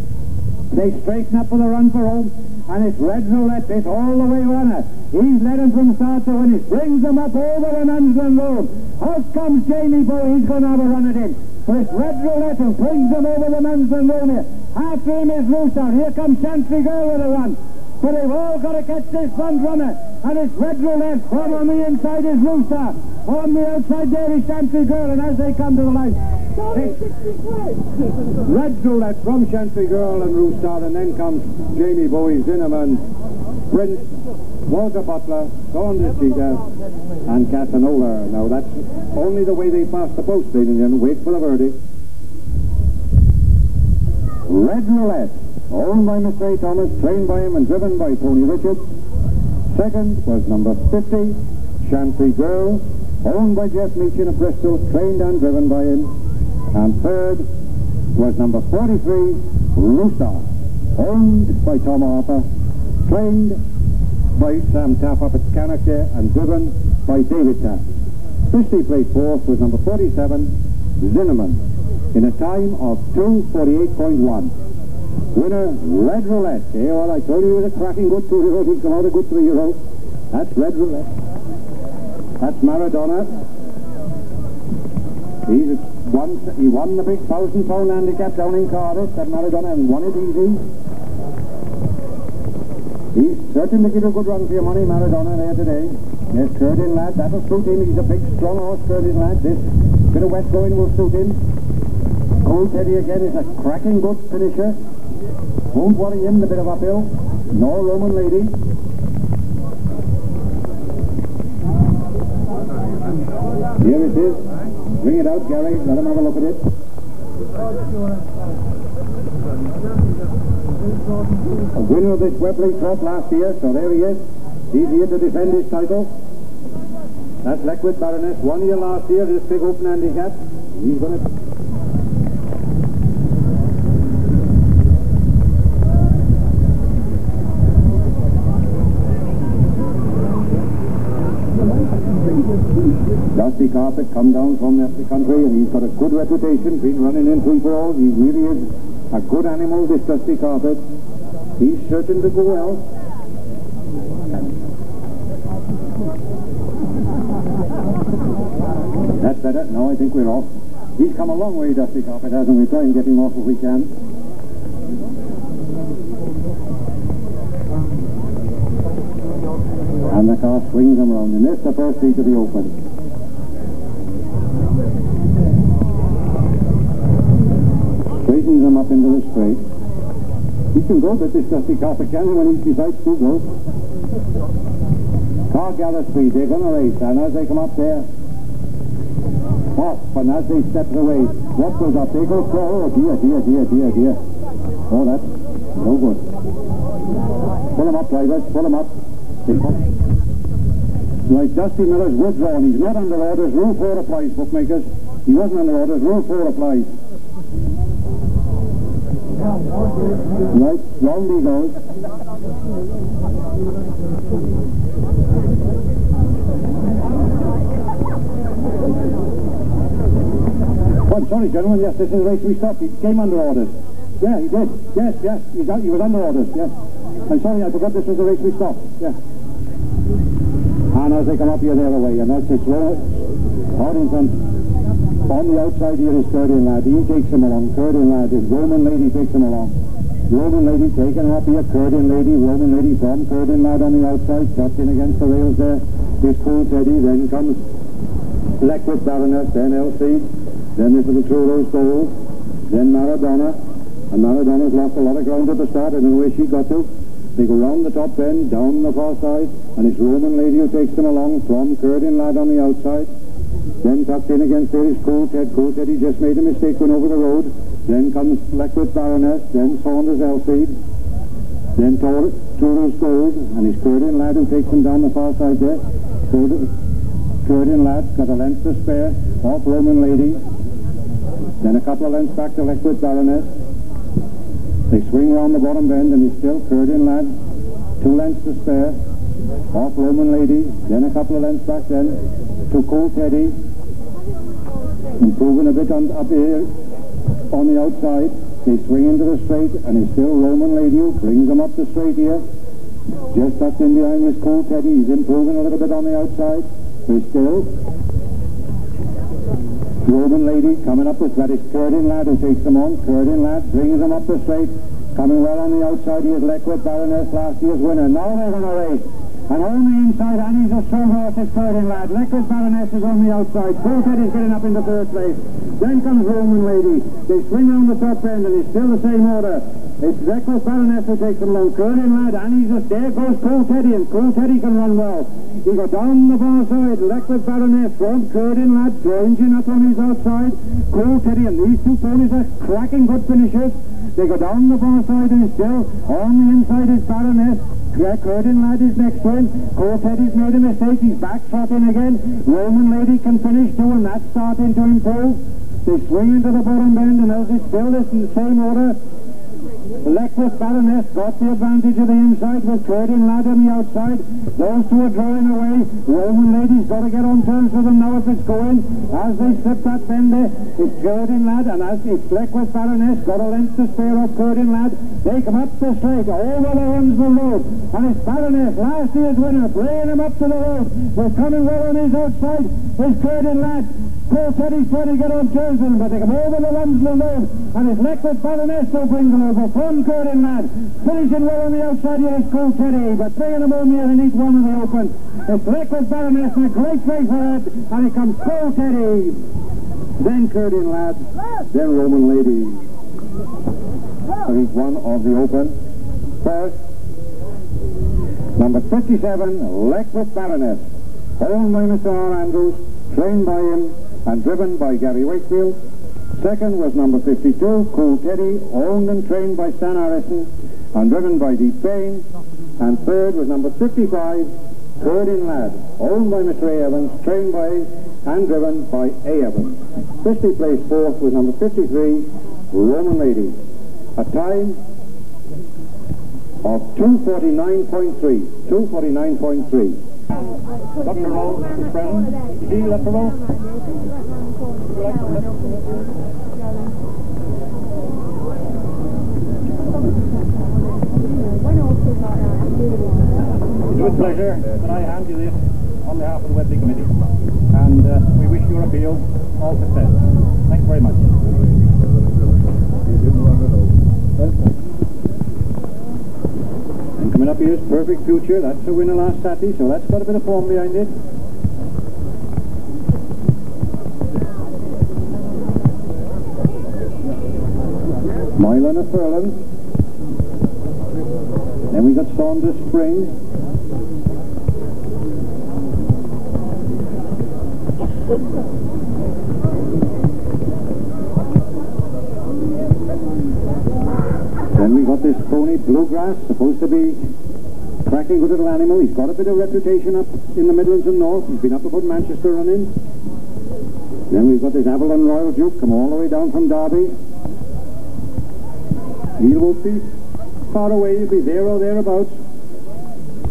They straighten up for the run for home, and it's Red Roulette, this all-the-way runner. He's led him from start to finish, brings them up over the Munsland Road. Out comes Jamie Bowie, he's going to have a run at him. So it's Red Roulette and brings them over the Munsland Road here. After him is Roostar. Here comes Chantry Girl with a run. But they've all got to catch this front runner, and it's Red Roulette. From on the inside is Roostar. On the outside there is Chantry Girl, and as they come to the line, Red Roulette from Chantry Girl and Roostar, and then comes Jamie Bowie, Zinnerman, Prince, Walter Butler, Saunders Cheetah, and Casanova. Now that's only the way they pass the post, ladies and gentlemen. Wait for the verdict. Red Roulette, owned by Mr. A. Thomas, trained by him and driven by Tony Richards. Second was number 50, Chantry Girl, owned by Jeff Meachin of Bristol, trained and driven by him. And third was number 43, Roostar, owned by Tom Harper, trained by Sam Taff up at Cannock there, and driven by David Taff. Christie placed fourth was number 47, Zinnerman, in a time of 2:48.1. Winner, Red Roulette. Yeah, well, I told you he was a cracking good 2-year-old. He'd come out a good 3-year-old. That's Red Roulette. That's Maradona. He won the big £1,000 handicap down in Cardiff at Maradona and won it easy. He's certain to give a good run for your money, Maradona, there today. Yes, Curtin lad, that'll suit him. He's a big, strong horse, Curtin lad. This bit of wet going will suit him. Old Teddy again is a cracking good finisher. Won't worry him, the bit of uphill. Nor Roman Lady. Here it is. Bring it out, Gary. Let him have a look at it. A winner of this Weobley Trot last year, so there he is. He's here to defend his title. That's Leckwood Baroness. 1 year last year, this big open handicap. He's going to... Dusty Carpet come down from the country, and he's got a good reputation, been running in 3-4. He really is a good animal, this Dusty Carpet. He's certain to go well. That's better. No, I think we're off. He's come a long way, Dusty Carpet, hasn't we? Try and get him off if we can. And the car swings him around, and this is the first heat of the Open. Straightens him up into the straight. He can go, but this Dusty Carpet can when he decides to go. Car gathers speed, they're going to race, and as they come up there, off, and as they step away, what goes up? They go slow. Oh dear. Oh, that's no good. Pull him up, drivers, pull him up. Like Dusty Miller's withdrawn. He's not under orders. Rule 4 applies, bookmakers. He wasn't under orders. Rule 4 applies. Right, round he goes. Oh, I'm sorry, gentlemen. Yes, this is the race we stopped. He came under orders. Yeah, he did. Yes, yes. He was under orders. Yes. I'm sorry, I forgot this was the race we stopped. Yeah. And as they come up here, they're away. And that's this row out in front. On the outside here is Curtin Lad. He takes him along. Curtin Lad. His Roman Lady takes him along. Roman Lady taking him up here. Curtin Lady. Roman Lady from Curtin Lad on the outside. Tucked in against the rails there. This Cool Teddy. Then comes Leckwood Baroness. Then Elsie. Then this little Trudeau's Gold. Then Maradona. And Maradona's lost a lot of ground at the start. I don't know where she got to. They go round the top bend, down the far side, and it's Roman Lady who takes them along from Curtin Lad on the outside. Then tucked in against there is Cool Ted. Cool Ted, he just made a mistake going over the road. Then comes Leckwood Baroness, then Saunders Elseed, then Trudeau's Gold, and it's Curtin Lad who takes them down the far side there. Curtin Lad got a length to spare off Roman Lady. Then a couple of lengths back to Leckwood Baroness. They swing round the bottom bend and it's still Curtin Lad, 2 lengths to spare, off Roman Lady, then a couple of lengths back then to Cool Teddy, improving a bit up here on the outside. They swing into the straight and it's still Roman Lady who brings them up the straight here, just tucked in behind this Cool Teddy. He's improving a little bit on the outside, but still Roman Lady coming up with that is Curtin Lad who takes them on. Curtin Lad brings them up the straight. Coming well on the outside, he is Leckwood Baroness, last year's winner. Now they're going to race. And on the inside, and he's a strong horse, is Curtin Lad. Leckwood Baroness is on the outside. Cool Teddy's getting up into third place. Then comes Roman Lady. They swing round the top end and it's still the same order. It's Leckwood Baroness who takes them along. Curtin Lad, and he's just there goes Cool Teddy, and Cool Teddy can run well. He got down the far side. Leckwood Baroness from Curtin Lad, ranging up on his outside. Cool Teddy, and these two ponies are cracking good finishers. They go down the far side and still on the inside is Baroness. Curtin Lad is next to him. Cool Teddy's made a mistake. He's back trotting again. Roman Lady can finish too, and that's starting to improve. They swing into the bottom bend, and as it's still this in the same order, Leckwood Baroness got the advantage of the inside with Curtin Lad on the outside. Those two are drawing away. Roman Lady's got to get on terms with them now if it's going. As they slip that bend there, it's Curtin Lad, and as it's Leckwood Baroness, got a length to spare off Curtin Lad. They come up the straight, over the Hunsville Road, and it's Baroness, last year's winner, bringing him up to the road. They're coming well on his outside. It's Curtin Lad. Cool Teddy's trying to get on terms with him, but they come over the Hunsville Road, and it's Leckwood Baroness who brings them over. From Curtin Lad, finishing well on the outside here is Cool Teddy, but bringing them home here in each one of the open. It's Leckwood Baroness and a great race for it, and it comes Cool Teddy, then Curtin Lad, then Roman Lady. For each one of the open. First, number 57, Leckwood Baroness, owned by Mr. R. Andrews, trained by him and driven by Gary Wakefield. Second was number 52, Cool Teddy, owned and trained by Stan Harrison and driven by Deep Payne. And third was number 55, Curtin Lad, owned by Mr. A. Evans, trained by and driven by A. Evans. 50 placed fourth was number 53, Roman Lady. A time of 2:49.3. 2:49.3. Dr. Rowe is present. Is he, Dr. Rowe? It's with pleasure that I hand you this on behalf of the Weobley Committee, and we wish your appeal all success. Thanks very much. And coming up here is Perfect Future. That's the winner last Saturday, so that's got a bit of form behind it. Mile and a furlong. Then we got Saunders Spring. Then we got this pony, Bluegrass, supposed to be cracking good little animal. He's got a bit of reputation up in the Midlands and North. He's been up about Manchester running. Then we've got this Avalon Royal Duke, come all the way down from Derby. He won't be far away. He'll be there or thereabouts.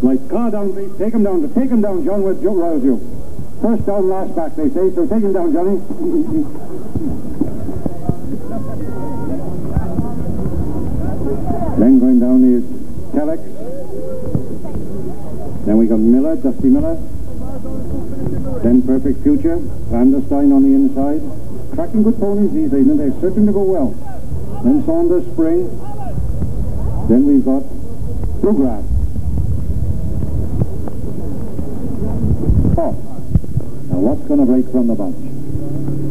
Right, car down, please. Take him down, John, with Royal Duke. First down, last back, they say, so take him down, Johnny. Then going down is Telex. Then we got Miller, Dusty Miller. Then Perfect Future, Clandestine on the inside. Cracking good ponies these days, and they're certain to go well. Then Saunders Spring. Then we've got Bluegrass. Oh, now what's going to break from the bunch?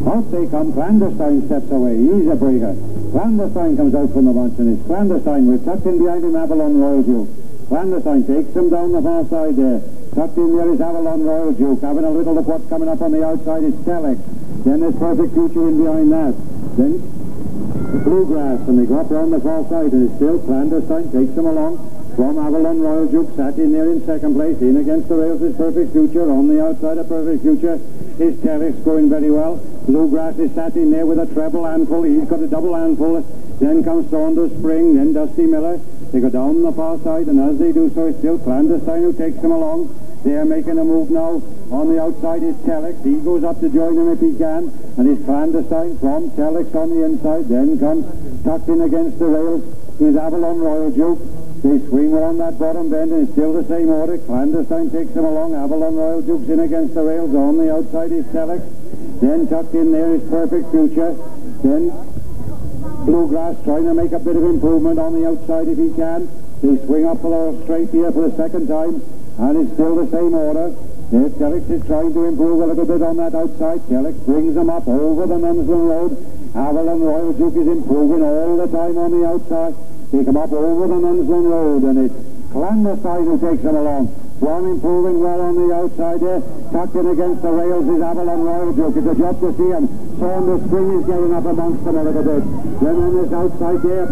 Out they come. Clandestine steps away. He's a breaker. Clandestine comes out from the bunch, and it's Clandestine. We're tucked in behind him, Avalon Royal Duke. Clandestine takes him down the far side there. Tucked in there is Avalon Royal Duke. Having a little look what's coming up on the outside is Telex. Then there's Perfect Future in behind that. Then Bluegrass, and they go up round the far side, and it's still Clandestine takes them along. From Avalon Royal Duke, sat in there in second place. In against the rails is Perfect Future. On the outside of Perfect Future is Telex going very well. Bluegrass is sat in there with a treble handful. He's got a double handful. Then comes Saunders Spring, then Dusty Miller. They go down the far side, and as they do so, it's still Clandestine who takes them along. They're making a move now. On the outside is Telex. He goes up to join them if he can. And it's Clandestine from Telex on the inside. Then comes tucked in against the rails is Avalon Royal Duke. They swing around that bottom bend, and it's still the same order. Clandestine takes them along. Avalon Royal Duke's in against the rails. On the outside is Telex. Then tucked in there is Perfect Future. Then Bluegrass trying to make a bit of improvement on the outside if he can. They swing up a little straight here for the second time, and it's still the same order. There's Telex is trying to improve a little bit on that outside. Telex brings them up over the Nunsland Road. Avalon Royal Duke is improving all the time on the outside. They come up over the Nunsland Road, and it's Clandestine who takes them along. One improving well on the outside there. Tucked in against the rails is Avalon Royal Duke. It's a job to see him. Saunders Spring is getting up amongst them a little bit. Then on this outside there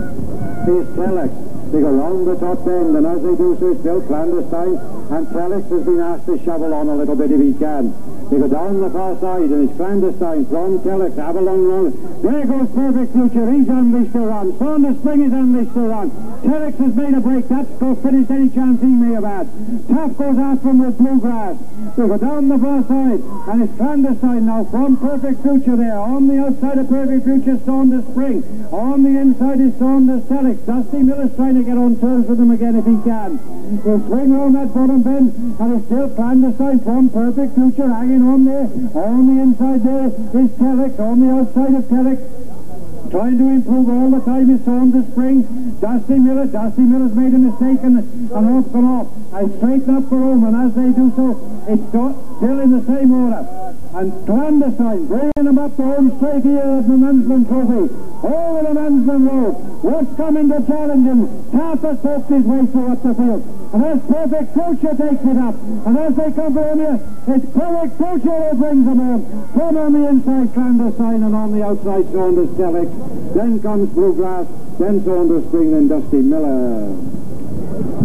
is Telex. They go round the top bend, and as they do so, it's still Clandestine, and Telex has been asked to shovel on a little bit if he can. They go down the far side, and it's Clandestine from Telex, Avalon Road. There goes Perfect Future. He's unleashed to run. Saunders Spring is unleashed to run. Telex has made a break. That's finished any chance he may have had. Taft goes after him with Bluegrass. They go down the far side, and it's Clandestine now from Perfect Future there. On the outside of Perfect Future, Saunders Spring. On the inside is Saunders Telex. Dusty Miller's trying to get on terms with him again if he can. He'll swing round that bottom bend, and it's still Clandestine from Perfect Future hanging on there. On the inside there is Telex. On the outside of Telex, trying to improve all the time is Saunders Spring. Dusty Miller's made a mistake and off gone off. I straighten up for home, and as they do so, it's still in the same order. And Clandestine bringing him up to home straight here at the Mansland Trophy. Over the Mansland Road. What's coming to challenge him? Taft has poked his way through up the field. And as Perfect Future takes it up. And as they come for him here, it's Perfect Future who brings them home. From on the inside, Clandestine, and on the outside, Saunders Telex. Then comes Bluegrass, then Saunders Spring, then Dusty Miller.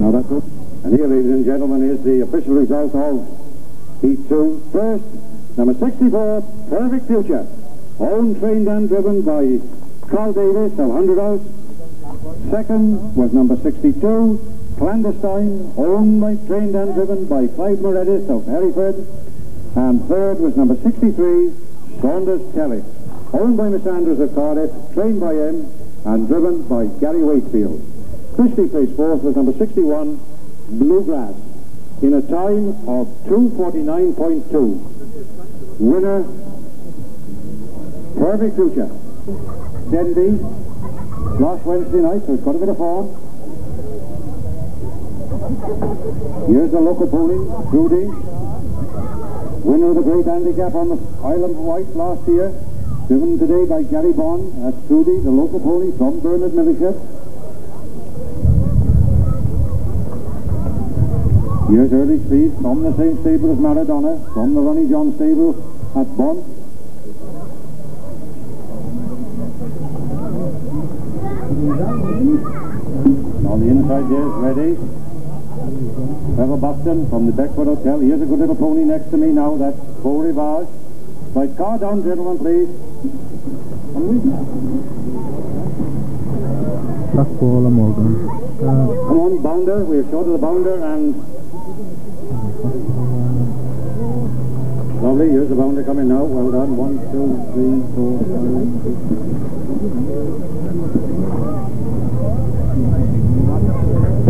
Now that's it. And here, ladies and gentlemen, is the official result of Heat 2. First, number 64, Perfect Future. Owned, trained and driven by Carl Davis of 100 House. Second was number 62, Clandestine, owned by, trained and driven by Clive Morettis of Hereford. And third was number 63, Saunders Telex, owned by Miss Andrews of Cardiff, trained by him and driven by Gary Wakefield. Officially placed fourth was number 61, Bluegrass, in a time of 2:49.2. Winner, Perfect Future. Denby, last Wednesday night, so it's got a bit of form. Here's the local pony, Trudy. Winner of the Great Handicap on the Isle of Wight last year. Driven today by Gary Bond. That's Trudy, the local pony from Bernard Militia. Here's Early Speed from the same stable as Maradona, from the Ronnie John stable at Bond. On the inside there's Ready. Trevor Buxton from the Beckford Hotel. Here's a good little pony next to me now. That's Beau Rivage. Right, car down, gentlemen, please. Blackpool and Morgan. Come on, bounder. We're short of the bounder and... Lovely, here's the bounder coming now. Well done. 1, 2, 3, 4,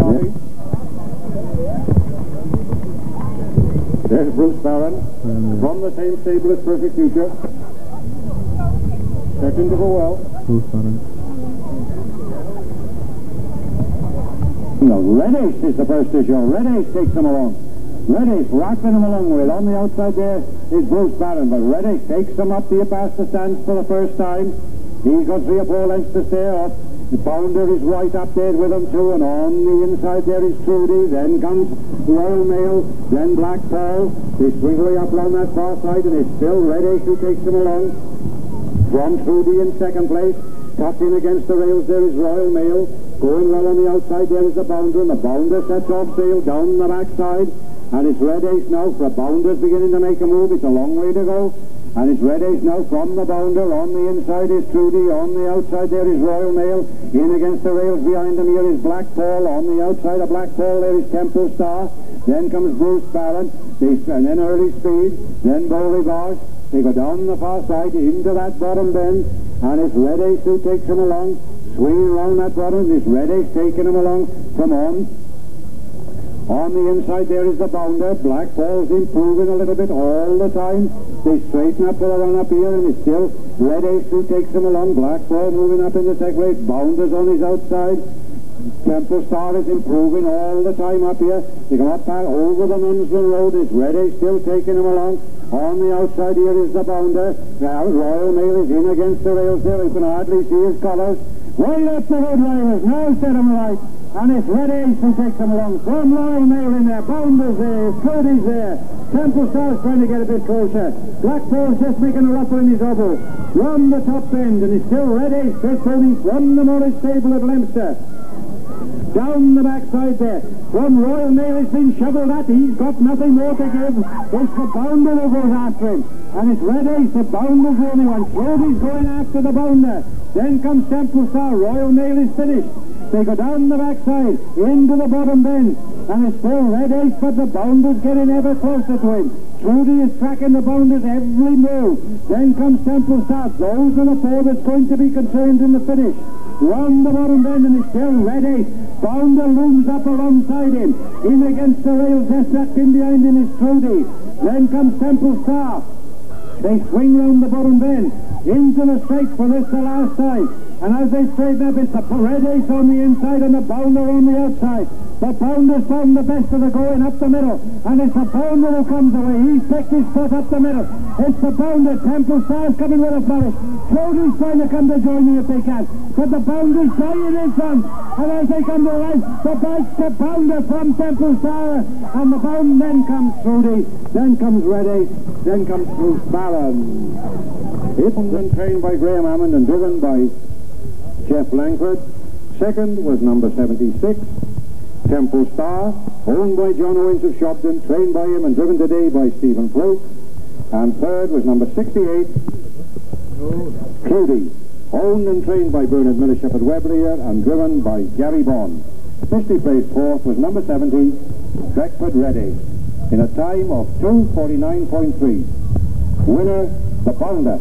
5, 6. There's Bruce Barron from the same stable as Perfect Future. Second to go well. Bruce Barron. No, Red Ace is the first to show. Red Ace takes them along. Red Ace rocking them along with it. On the outside there is Bruce Barron, but Red Ace takes them up the past the stands for the first time. He's got 3 or 4 lengths to stay up. The bounder is right up there with him too, and on the inside there is Trudy. Then comes Royal Mail, then Black Pearl. They swing way up along that far side, and it's still Red Ace who takes them along. From Trudy in second place, tucked in against the rails there is Royal Mail. Going well on the outside there is the bounder, and the bounder sets off sail down the backside. And it's Red Ace now, for a bounder's beginning to make a move. It's a long way to go. And it's Red Ace now from the bounder. On the inside is Trudy. On the outside there is Royal Mail. In against the rails behind them here is Black Paul. On the outside of Black Paul there is Temple Star. Then comes Bruce Barron. And then Early Speed. Then Bowley Bosch. They go down the far side into that bottom bend. And it's Red Ace who takes them along. Swinging around that bottom. It's Red Ace taking them along from on. On the inside there is the bounder. Black Paul's improving a little bit all the time. They straighten up for the run up here, and it's still Red Ace who takes them along. Black Paul moving up in the second race. Bounder's on his outside. Temple Star is improving all the time up here. They come up back over the Munsland Road. It's Red Ace still taking them along. On the outside here is the bounder. Now Royal Mail is in against the rails there. You can hardly see his colours. Right up the road drivers. Now set him right. And it's Red Ace who takes them along. From Royal Mail in there. Bounder's there. Cody's there. Temple Star's trying to get a bit closer. Black Paul's just making a ruffle in his elbow. From the top end. And it's still Red Ace. They're turning from the Morris stable at Leinster. Down the backside there. From Royal Mail has been shoveled at. He's got nothing more to give. It's the bounder who goes after him. And it's Red Ace. The bounder's the only one. Cody's going after the bounder. Then comes Temple Star. Royal Mail is finished. They go down the backside, into the bottom bend, and it's still Red Ace, but the bounder's getting ever closer to him. Trudy is tracking the bounder's every move. Then comes Temple Star. Those are the 4 that's going to be concerned in the finish. Round the bottom bend, and it's still Red Ace. Bounder looms up alongside him. In against the rails, they're stuck in behind him is Trudy. Then comes Temple Star. They swing round the bottom bend, into the straight for this the last time. And as they straighten up, it's the Red Ace on the inside and the bounder on the outside. The bounder's found the best of the going up the middle. And it's the bounder who comes away. He's picked his foot up the middle. It's the bounder. Temple Star's coming with a flourish. Cody's trying to come to join him if they can. But the bounder's dying in front. And as they come to the line, the bounder from Temple Star. And the bound then comes Trudy. Then comes Red Ace. Then comes Bruce Barron. It's been trained by Graham Hammond and driven by Jeff Langford. Second was number 76, Temple Star, owned by John Owens of Shopton, trained by him and driven today by Stephen Fluke. And third was number 68, Trudy, owned and trained by Bernard Milliship at Weobley and driven by Gary Bond. Officially placed fourth was number 70, Beckford Red Ace, in a time of 2:49.3. Winner, the bounder.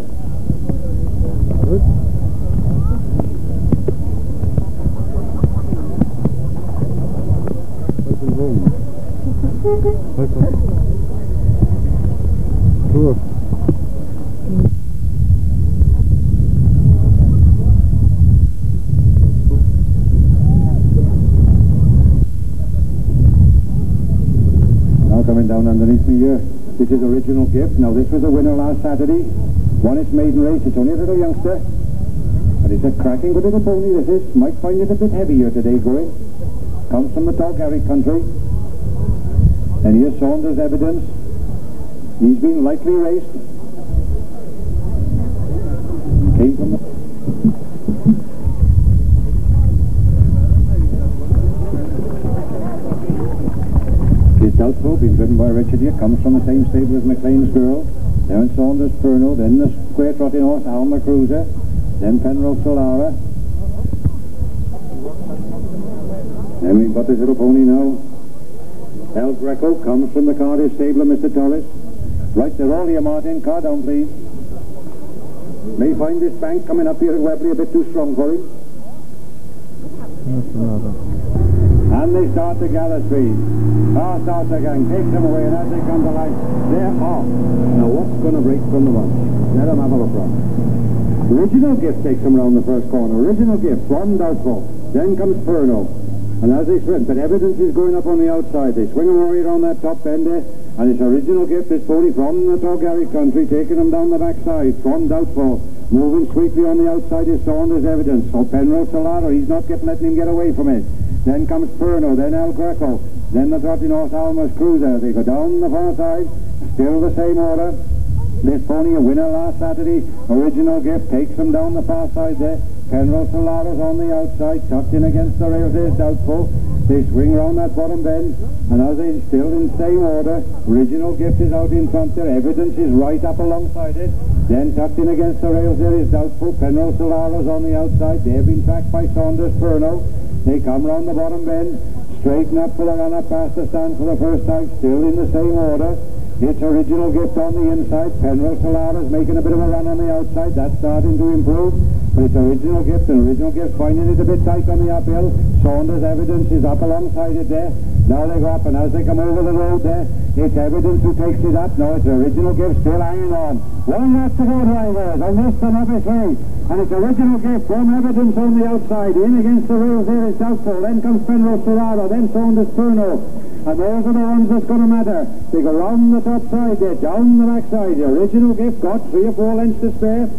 Sure. Now coming down underneath me here, this is Original Gift. Now this was a winner last Saturday. Won its maiden race. It's only a little youngster. But it's a cracking good little pony this is. Might find it a bit heavier today going. Comes from the Tolgarrick country. And here's Saunders' evidence. He's been lightly raced. Came from the... His Deltro, being driven by Richard here, comes from the same stable as McLean's Girl. Then Saunders' Perno, then the square trotting horse, Alma Cruiser, then Penrose Solara. Then we've got this little pony now. El Greco comes from the Cardiff stable of Mr. Torres. Right, they're all here, Martin. Car down, please. May find this bank coming up here at Weobley a bit too strong for him. That's another. And they start to gather speed. Starts again, takes them away, and as they come to line, they're off. Now what's going to break from the bunch? Let them have a look round. Original Gift takes them round the first corner. Original Gift from Doubtful. Then comes Perno. And as they swing, but Evidence is going up on the outside. They swing them right around that top bend there. And it's Original Gift, this pony from the Torgary country, taking them down the backside from Doubtful. Moving sweetly on the outside is Saunders Evidence. So Penrose Solano, he's not letting him get away from it. Then comes Perno, then El Greco, then the trotting horse Alma's Cruiser. They go down the far side, still the same order. This pony, a winner last Saturday. Original Gift takes them down the far side there. Penrose Solano's on the outside, tucked in against the rails there, Doubtful. They swing round that bottom bend, and as they still in same order, Original Gift is out in front there. Evidence is right up alongside it. Then tucked in against the rails there is Doubtful. Penrose Solano's on the outside. They've been tracked by Saunders Perno. They come round the bottom bend, straighten up for the run up past the stand for the first time, still in the same order. It's Original Gift on the inside. Penrose Solano's making a bit of a run on the outside. That's starting to improve. But it's Original Gift, and Original Gift finding it a bit tight on the uphill. Saunders Evidence is up alongside it there. Now they go up, and as they come over the road there, it's Evidence who takes it up. Now it's Original Gift still hanging on. One left to go, drivers. I missed another three. And it's Original Gift from Evidence on the outside. In against the rails there is Doubtful. Then comes Penrose Solano. Then Saunders Perno. And those are the ones that's going to matter. They go round the top side there, down the back side. The Original Gift got 3 or 4 lengths to spare.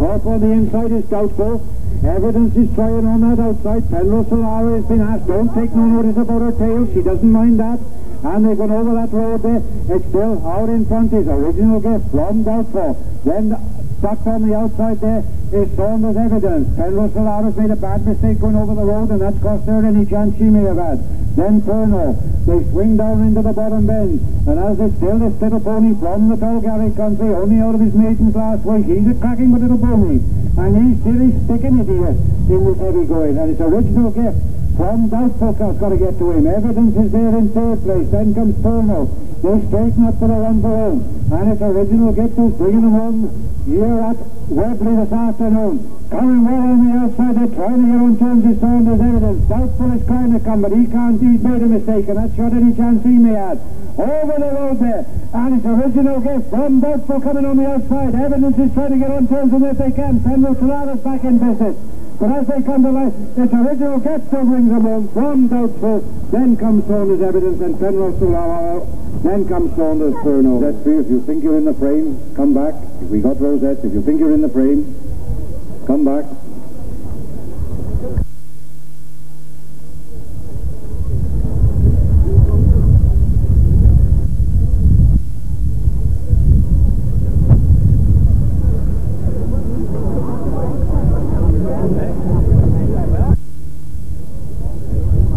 Off on the inside is Doubtful. Evidence is trying on that outside. Penrose Solano has been asked, don't take no notice about her tail. She doesn't mind that. And they've gone over that road there. It's still out in front is Original Gift from Doubtful. Then tucked on the outside there is Saunders Evidence. Penrose Solano's made a bad mistake going over the road, and that's cost her any chance she may have had. Then Perno. They swing down into the bottom bend, and as it's still this little pony from the Torgary country, only out of his maidens last week. He's a cracking good little pony, and he's still sticking it here in this heavy going, and it's Original Gift from Doubtful has got to get to him. Evidence is there in 3rd place. Then comes Perno. They straighten up for the run for home, and it's Original Gift who's bringing them home here at Weobley this afternoon. Coming well on the outside, they're trying to get on terms with Saunders Evidence. Doubtful is trying to come, but he can't. He's made a mistake, and that's shot any chance he may have. Over the road there, and it's Original Gift from Doubtful coming on the outside. Evidence is trying to get on terms, and if they can, Penrose Solano's back in business. But as they come to life, it's Original Gift who brings them home from Doubtful. Then comes Saunders Evidence, and Penrose Solano. Then comes Saunders Perno. That's free. If you think you're in the frame, come back. If we got rosettes, if you think you're in the frame, come back.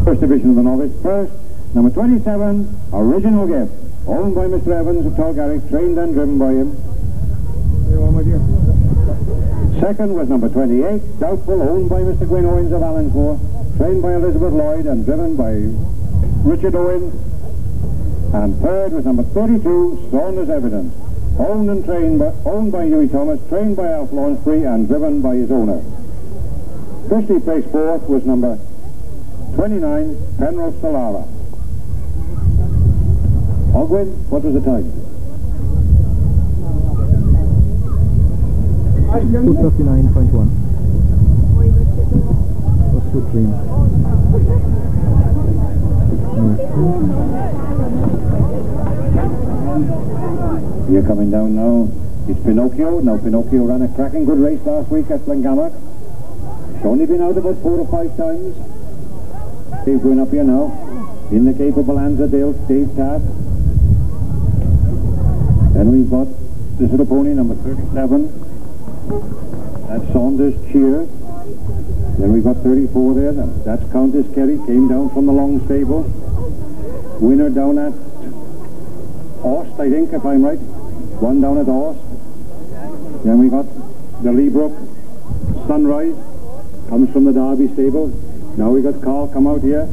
First division of the novice. First, number 27, Original Gift, owned by Mr. Evans of Torgary, trained and driven by him. Second was number 28, Doubtful, owned by Mr. Gwyn Owens of Allensmore, trained by Elizabeth Lloyd and driven by Richard Owens. And third was number 32, Saunders Evidence, owned by Hughie Thomas, trained by Alf Lawnsbury and driven by his owner. Officially placed fourth was number 29, Penrose Solano. Ogwyn, what was the time? 239.1. Was too clean. You're coming down now. It's Pinocchio. Now Pinocchio ran a cracking good race last week at Glengammock. It's only been out about 4 or 5 times. He's going up here now. In the capable hands of Dave Taft. Then we've got this little pony, number 37. That's Saunders Cheer. Then we've got 34 there. That's Countess Kerry, came down from the long stable. Winner down at Orst, I think, if I'm right. One down at Orst. Then we got the Leabrook Sunrise, comes from the Derby stable. Now we got Carl come out here.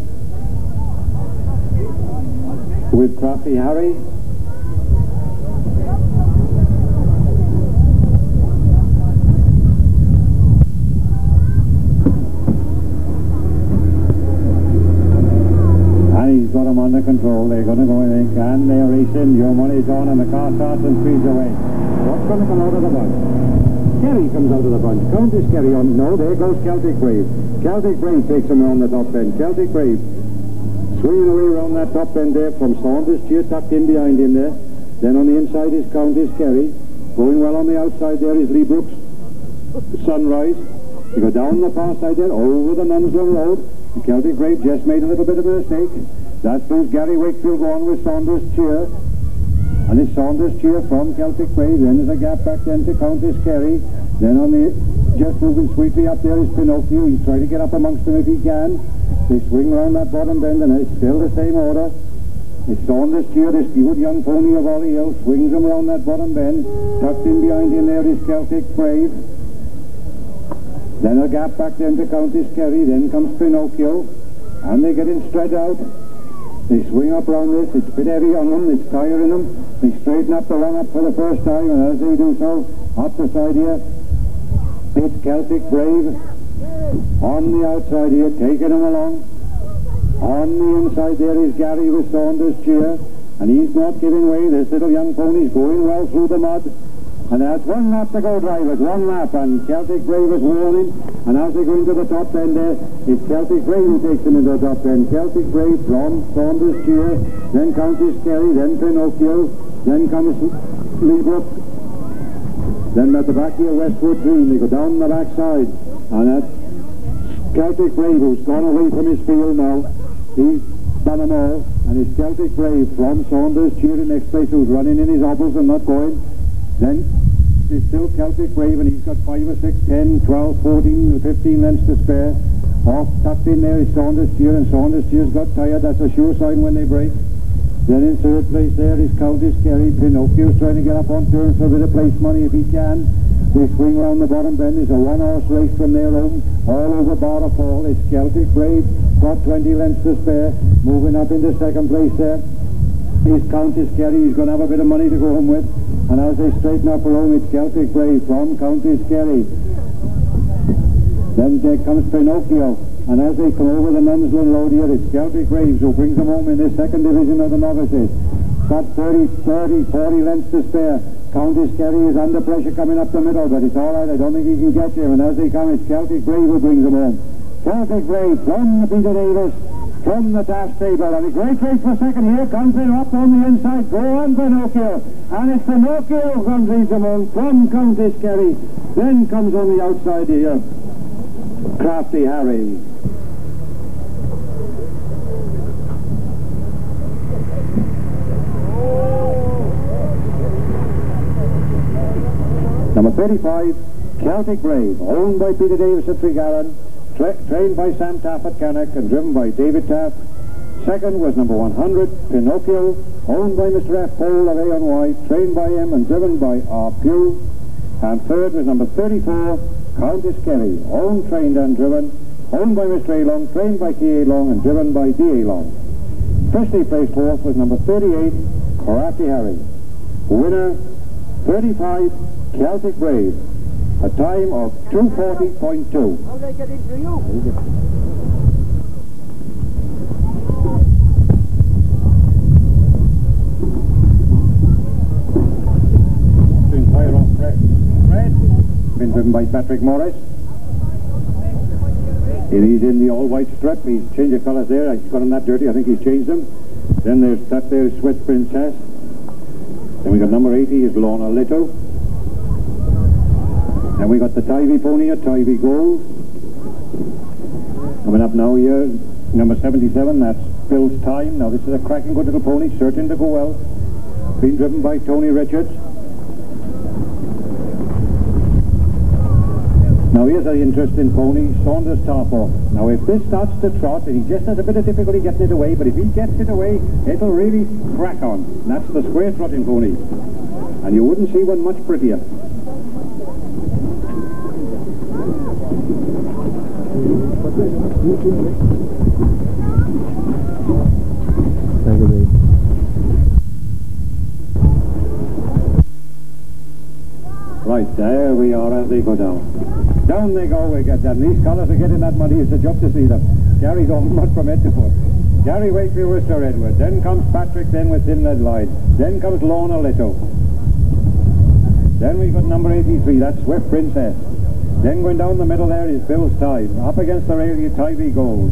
with Crafty Harry. And he's got them under control. They're going to go, they can, they're racing. Your money's on, and the car starts and speeds away. What's going to come out of the bunch? Kerry comes out of the bunch. Countess Kerry on. No, there goes Celtic Brave. Celtic Brave takes him around the top end. Celtic Brave swinging away around that top end there from Saunders Cheer, tucked in behind him there. Then on the inside is Countess Kerry. Going well on the outside there is Lee Brooks. Sunrise. You go down the far side there, over the Nunslow Road. The Celtic Brave just made a little bit of a mistake. That proves Gary Wakefield going with Saunders Cheer. And it's Saunders Cheer from Celtic Brave. Then there's a gap back then to Countess Kerry. Then on the, just moving sweetly up there is Pinocchio. He's trying to get up amongst them if he can. They swing around that bottom bend, and it's still the same order. It's Saunders Cheer, this good young pony of Ollie Hill, swings him around that bottom bend. Tucked in behind him there is Celtic Brave. Then a gap back then to Countess Kerry. Then comes Pinocchio, and they're getting spread out. They swing up around this. It's a bit heavy on them. It's tiring them. They straighten up the run up for the first time, and as they do so, up the side here, it's Celtic Brave. On the outside here, taking him along. On the inside there is Gary with Saunders Cheer, and he's not giving way. This little young pony's going well through the mud. And there's one lap to go, drivers, one lap, and Celtic Brave is warning. And as they go into the top end there, it's Celtic Brave who takes them into the top end. Celtic Brave from Saunders Cheer, then Countess Kerry, then Pinocchio, then comes Lee Brooks. Then at the back here, Westwood Dream. They go down the back side, and that's Celtic Brave who's gone away from his field now. He's done them all, and it's Celtic Brave from Saunders Cheer in next place who's running in his obbles and not going. Then it's still Celtic Brave, and he's got 5 or 6, 10, 12, 14, 15 lengths to spare. Off tucked in there is Saunders Cheer, and Saunders Cheer's got tired. That's a sure sign when they break. Then in third place there is Countess Kerry. Pinocchio's trying to get up on turns for a bit of place money if he can. They swing round the bottom bend. There's a one-horse race from their own, all over bar of fall. It's Celtic Brave, got 20 lengths to spare. Moving up into second place there is Countess Kerry. He's going to have a bit of money to go home with. And as they straighten up along, it's Celtic Brave from Countess Kerry. Then there comes Pinocchio. And as they come over the Nunslow Road here, it's Celtic Braves who brings them home in this second division of the novices. Got 30, 40 lengths to spare. Countess Kerry is under pressure coming up the middle, but it's all right. I don't think he can catch him. And as they come, it's Celtic Brave who brings them home. Celtic Brave from the Peter Davis, from the Taft stable. And a great race for second. Here comes it up on the inside. Go on, Pinocchio. And it's Pinocchio who comes leads them home from Countess Kerry. Then comes on the outside here Crafty Harry. Number 35, Celtic Brave, owned by Peter Davis at Tregarron, trained by Sam Taft at Cannock and driven by David Taft. Second was number 100, Pinocchio, owned by Mr. F. Pole of A&Y, trained by him and driven by R. Pugh. And third was number 34, Countess Kerry, owned, trained and driven, owned by Mr. A. Long, trained by T.A. Long and driven by D.A. Long. Firstly placed fourth was number 38, Crafty Harry. Winner, 35, Celtic Brave, a time of 2:40.2. How did I get into you? Doing fire off Fred. Been driven by Patrick Morris. He's in the all-white strip. He's changed the colours there. He's got them that dirty. I think he's changed them. Then there's that there is Swiss Princess. Then we got number 80 is Lorna Little. And we got the Tivy pony at Tivy Gold. Coming up now here, number 77, that's Bill's Time. Now this is a cracking good little pony, certain to go well. Being driven by Tony Richards. Now here's an interesting pony, Saunders Tarpo. Now if this starts to trot, and he just has a bit of difficulty getting it away, but if he gets it away, it'll really crack on. And that's the square trotting pony. And you wouldn't see one much prettier. Tiger Bay. Right, there we are as they go down. Down they go, we get that. And these colours are getting that muddy, it's a job to see them. Gary's all mud from head to foot. Gary Wakefield with Sir Edward. Then comes Patrick, then with Thin Red Line. Then comes Lorna Little. Then we've got number 83, that's Swift Princess. Then going down the middle there is Bill's Time. Up against the rail, you Tybee Gold.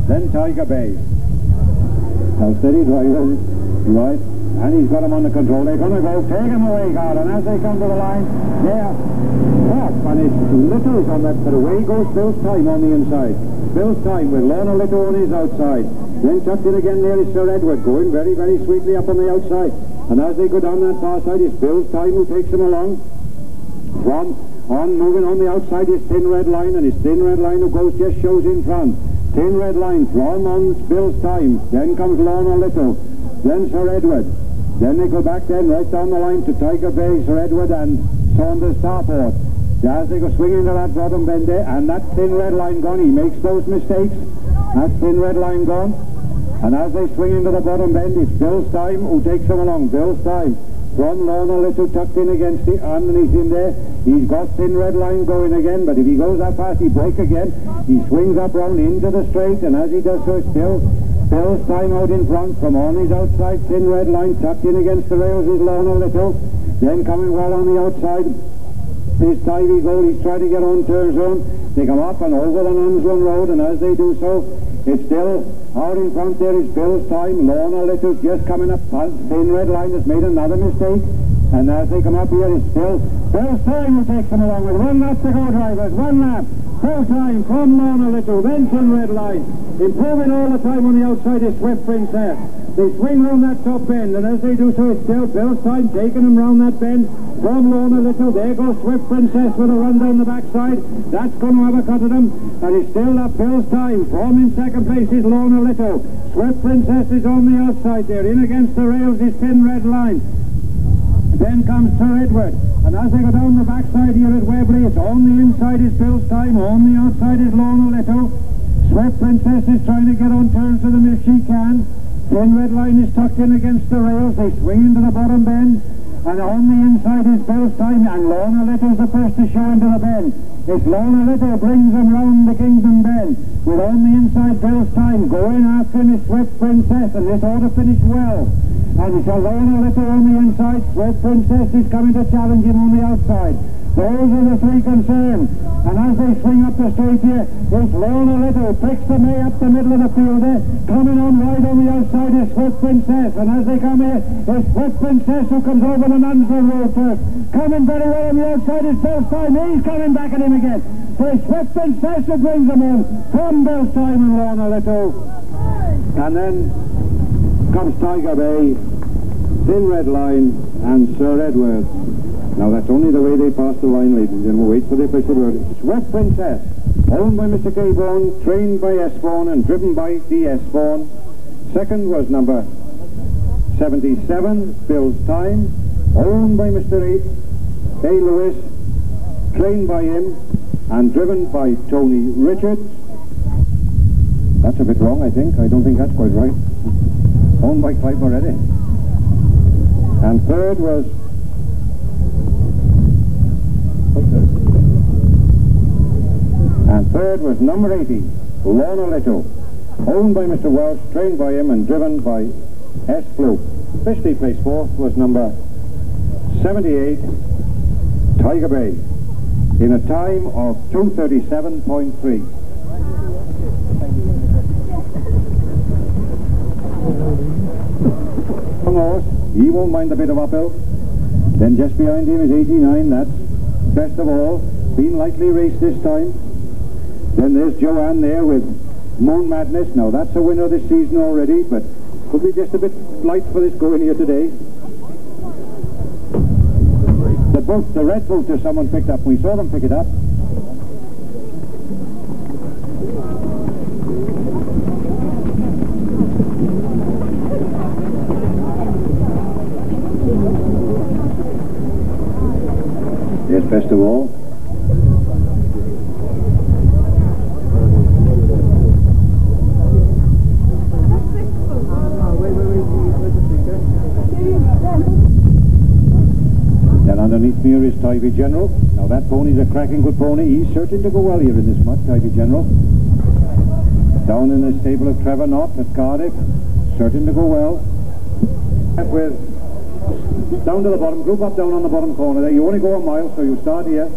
Then Tiger Bay. Now steady driver, right, and he's got him under control. They're going to go, take him away, God, and as they come to the line, yeah, and it's Little's on that, but away goes Bill's Time on the inside. Bill's Time with Lorna Little on his outside. Then tucked in again there is Sir Edward, going very, very sweetly up on the outside. And as they go down that far side, it's Bill's Time who takes him along. Moving on the outside is Thin Red Line, and it's Thin Red Line who goes, just shows in front. Thin Red Line from on Bill's Time. Then comes Lorna Little. Then Sir Edward. Then they go back then right down the line to Tiger Bay, Sir Edward and Saunders Starport. As they go swinging to that bottom bend there, and that Thin Red Line gone, he makes those mistakes. That Thin Red Line gone. And as they swing into the bottom bend, it's Bill's Time who takes him along. Bill's Time from Lorna Little tucked in against it, underneath him there. He's got Thin Red Line going again, but if he goes that fast, he breaks again. He swings up round into the straight, and as he does so, it's still Bill's Time out in front. From on his outside, Thin Red Line tucked in against the rails is Lorna Little. Then coming well on the outside is Tybee Gold. He's trying to get on turn zone. They come up and over the Nunsland Road, and as they do so, it's still out in front there is Bill's Time. Lorna Little just coming up. Thin Red Line has made another mistake. And as they come up here, it's still Bill's Time who takes them along with 1 lap to go, drivers. 1 lap. Full Time from Lorna Little. Then Thin Red Line. Improving all the time on the outside is Swift Princess. They swing round that top bend, and as they do so, it's still Bill's Time taking them round that bend from Lorna Little. There goes Swift Princess with a run down the backside. That's going to have a cut at them, and it's still that Bill's Time. From in second place is Lorna Little. Swift Princess is on the outside there. In against the rails is Thin Red Line. Then comes Sir Edward, and as they go down the backside here at Weobley, it's on the inside is Bill's Time, on the outside is Lorna Little. Swift Princess is trying to get on turns to them if she can. Thin Red Line is tucked in against the rails. They swing into the bottom bend, and on the inside is Bill's Time, and Lorna Little's the first to show into the bend. It's Lorna Little brings them round the Kingdom Bend, with on the inside Bill's Time. Going after him is Swift Princess, and this ought to finish well. And it's a Lorna Little on the inside. Swift Princess is coming to challenge him on the outside. Those are the three concerned. And as they swing up the straight here, it's Lorna Little picks the May up the middle of the field there. Coming on right on the outside is Swift Princess. And as they come here, it's Swift Princess who comes over the Nunsland Road first. Coming very well on the outside is Bill's Time. He's coming back at him again. So it's Swift Princess who brings them in from Bill's Time and Lorna Little. And then comes Tiger Bay, Thin Red Line, and Sir Edward. Now that's only the way they pass the line, ladies and gentlemen. We'll wait for the official word. Swift Princess, owned by Mr. Gayborn, trained by S-Born and driven by the S-Born. Second was number 77, Bill's Time, owned by Mr. A. Lewis, trained by him and driven by Tony Richards. That's a bit wrong, I think. I don't think that's quite right. Owned by Clive already. And third was number 80, Lorna Little, owned by Mr. Welsh, trained by him and driven by S. Fluke. Officially placed fourth was number 78, Tiger Bay, in a time of 2:37.3. Horse, he won't mind a bit of uphill. Then just behind him is 89, that's best of all, been lightly raced this time. Then there's Joanne there with Moon Madness. Now that's a winner this season already, but could be just a bit light for this going here today. The red booter someone picked up. We saw them pick it up. There's best of all. Then And underneath me here is Tivy General. Now that pony's a cracking good pony. He's certain to go well here in this mud, Tivy General. Down in the stable of Trevor Knott at Cardiff. Certain to go well. With down to the bottom, group up down on the bottom corner there. You only go a mile, so you start here.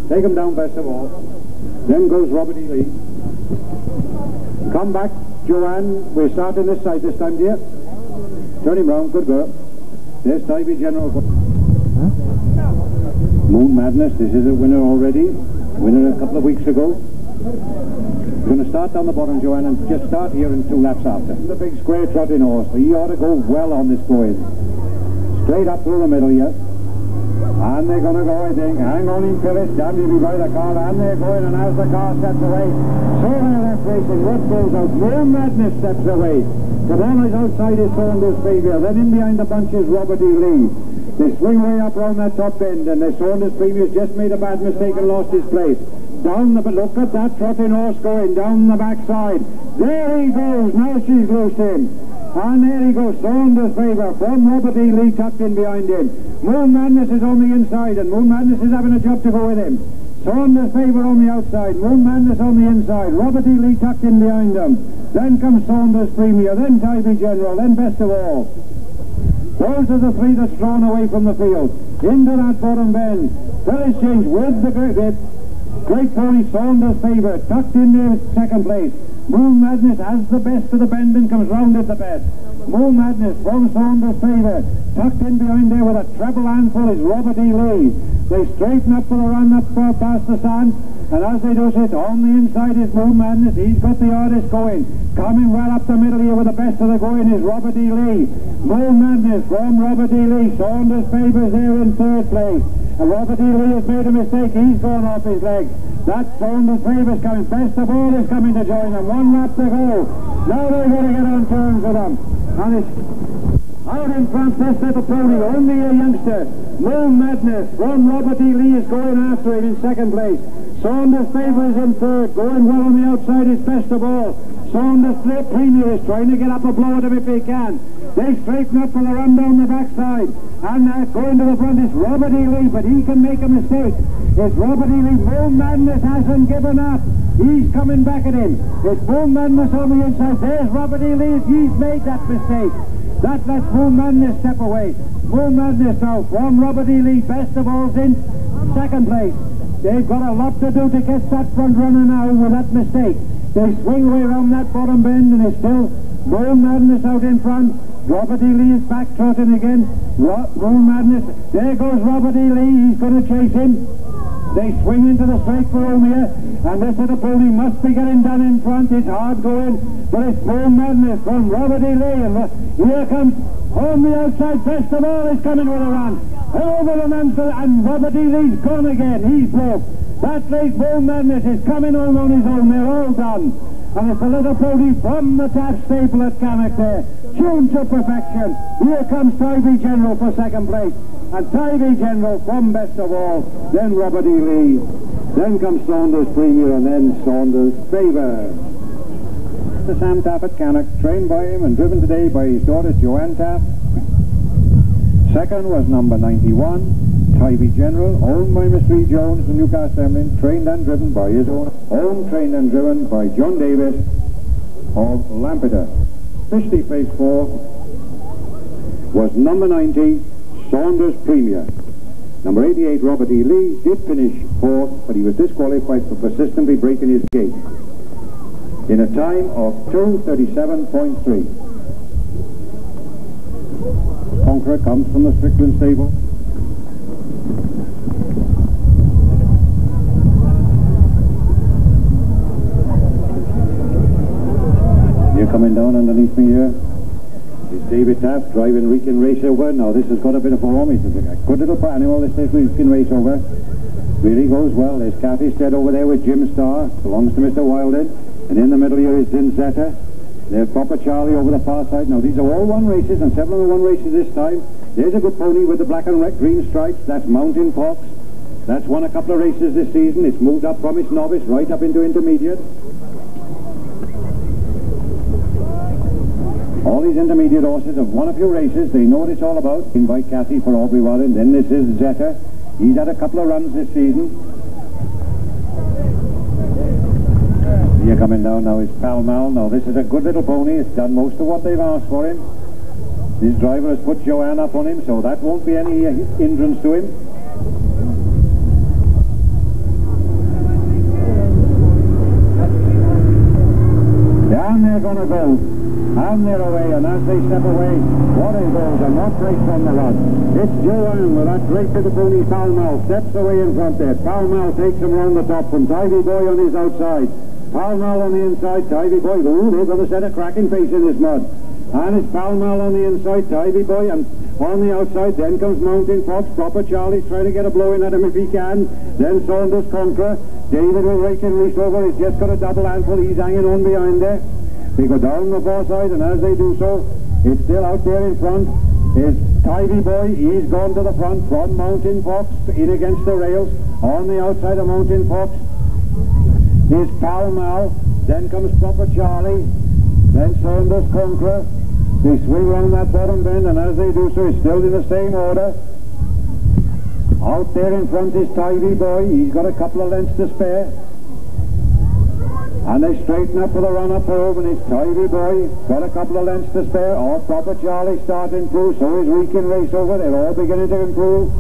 Take him down best of all. Then goes Robert E. Lee. Come back, Joanne. We're starting this side this time, dear. Turn him round, good girl. There's Tivy General. Moon Madness, this is a winner already. Winner a couple of weeks ago. We're going to start down the bottom, Joanne, and just start here in 2 laps after. The big square trotting horse, so he ought to go well on this going. Straight up through the middle here. And they're going to go, I think. Hang on in, Phyllis. Damn you, be by the car. And they're going, and as the car steps away, so they're left racing. What goes out? Moon Madness steps away. The one is outside is Saunders Premier. Then in behind the bunch is Robert E. Lee. They swing way up round that top end, and the Saunders Premier's just made a bad mistake and lost his place. Down the, look at that trotting horse going down the backside. There he goes. Now she's loose in. And there he goes. Saunders Favour from Robert E. Lee tucked in behind him. Moon Madness is on the inside, and Moon Madness is having a job to go with him. Saunders Favour on the outside, Moon Madness on the inside, Robert E. Lee tucked in behind them. Then comes Saunders Premier, then Tivy General, then best of all. Those are the 3 that's drawn away from the field. Into that bottom bend. Phyllis Change with the great pony Saunders Favour, tucked in there second place. Moon Madness has the best of the bend and comes round at the best. Moon Madness from Saunders Favour, tucked in behind there with a treble handful is Robert E. Lee. They straighten up for the run up past the stand, and as they do it, on the inside is Moon Madness. He's got the hardest going. Coming well up the middle here with the best of the going is Robert E. Lee. Moon Madness from Robert E. Lee. Saunders Favour's there in 3rd place. And Robert E. Lee has made a mistake. He's gone off his legs. That Saunders Favour's coming. Best of all is coming to join them. 1 lap to go. Now they're going to get on terms with them. And it's out in front, best little pony, only a youngster. Moon Madness from Robert E. Lee is going after him in 2nd place. Saunders Favour is in 3rd. Going well on the outside is best of all. Saunders Premier is trying to get up a blow at him if he can. They straighten up for the run down the backside. And going to the front is Robert E. Lee, but he can make a mistake. It's Robert E. Lee. Moon Madness hasn't given up. He's coming back at him. It's Moon Madness on the inside. There's Robert E. Lee. He's made that mistake. That lets Moon Madness step away. Moon Madness now from Robert E. Lee. Best of all's in 2nd place. They've got a lot to do to catch that front runner now with that mistake. They swing away around that bottom bend, and it's still Moon Madness out in front. Robert E. Lee is back trotting again. Moon Madness. There goes Robert E. Lee. He's going to chase him. They swing into the straight for Omea, and this little pony must be getting done in front. It's hard going, but it's Moon Madness from Robert E. Lee, and here comes on the outside. Best of all is coming with a run. Over the Mansell, and Robert E. Lee's gone again. He's broke. That late Moon Madness is coming on his own. They're all done. And it's a little pony from the Taft stable at Cannock there. Tuned to perfection. Here comes Tivy General for 2nd place. And Tivy General from best of all. Then Robert E. Lee. Then comes Saunders Premier, and then Saunders Favour. The Sam Taft at Cannock, trained by him and driven today by his daughter Joanne Taft. 2nd was number 91. Tivy General, owned by Mr. E. Jones, the Newcastle Emlyn, trained and driven by his own. Owned, trained and driven by John Davis of Lampeter. Officially placed 4th was number 90, Saunders Premier. Number 88, Robert E. Lee, did finish 4th, but he was disqualified for persistently breaking his gait in a time of 2:37.3. Conqueror comes from the Strickland stable. Coming down underneath me here is David Taft driving Wrekin Raceover. Now this has got a bit of form. He's a good little animal, this Wrekin Raceover. Really goes well. There's Kathy Stead over there with Jim Starr. Belongs to Mr. Wilden. And in the middle here is Dinzetta. There's Papa Charlie over the far side. Now these are all 1 races, and 7 of the 1 races this time. There's a good pony with the black and red green stripes. That's Mountain Fox. That's won a couple of races this season. It's moved up from its novice right up into intermediate. All these intermediate horses have won a few races. They know what it's all about. Invite Cathy for Aubrey Warren. Then this is Zeta. He's had a couple of runs this season. Here coming down now is Pall Mall. Now this is a good little pony. It's done most of what they've asked for him. His driver has put Joanne up on him, so that won't be any hindrance to him. Down they're going to go. And they're away, and as they step away, what it goes, and what breaks from the run. It's Joanne with that great bit of pony. Pall Mall steps away in front there. Pall Mall takes him round the top from Tidy Boy on his outside. Pall Mall on the inside, Tidy Boy. Ooh, they're going to set a cracking face in this mud. And it's Pall Mall on the inside, Tidy Boy, and on the outside then comes Mountain Fox. Proper Charlie's trying to get a blow in at him if he can. Then Saunders Conqueror. David will rake and reach over. He's just got a double handful. He's hanging on behind there. They go down the far side, and as they do so, it's still out there in front is Tidy Boy. He's gone to the front from Mountain Fox in against the rails. On the outside of Mountain Fox is Pall Mall. Then comes Proper Charlie. Then Saunders Conqueror. They swing round that bottom bend, and as they do so, it's still in the same order. Out there in front is Tidy Boy. He's got a couple of lengths to spare. And they straighten up for the run-up home, and it's Tidy Boy. Got a couple of lengths to spare. All Proper Charlie start to improve. So is Weekend Race Over. They're all beginning to improve.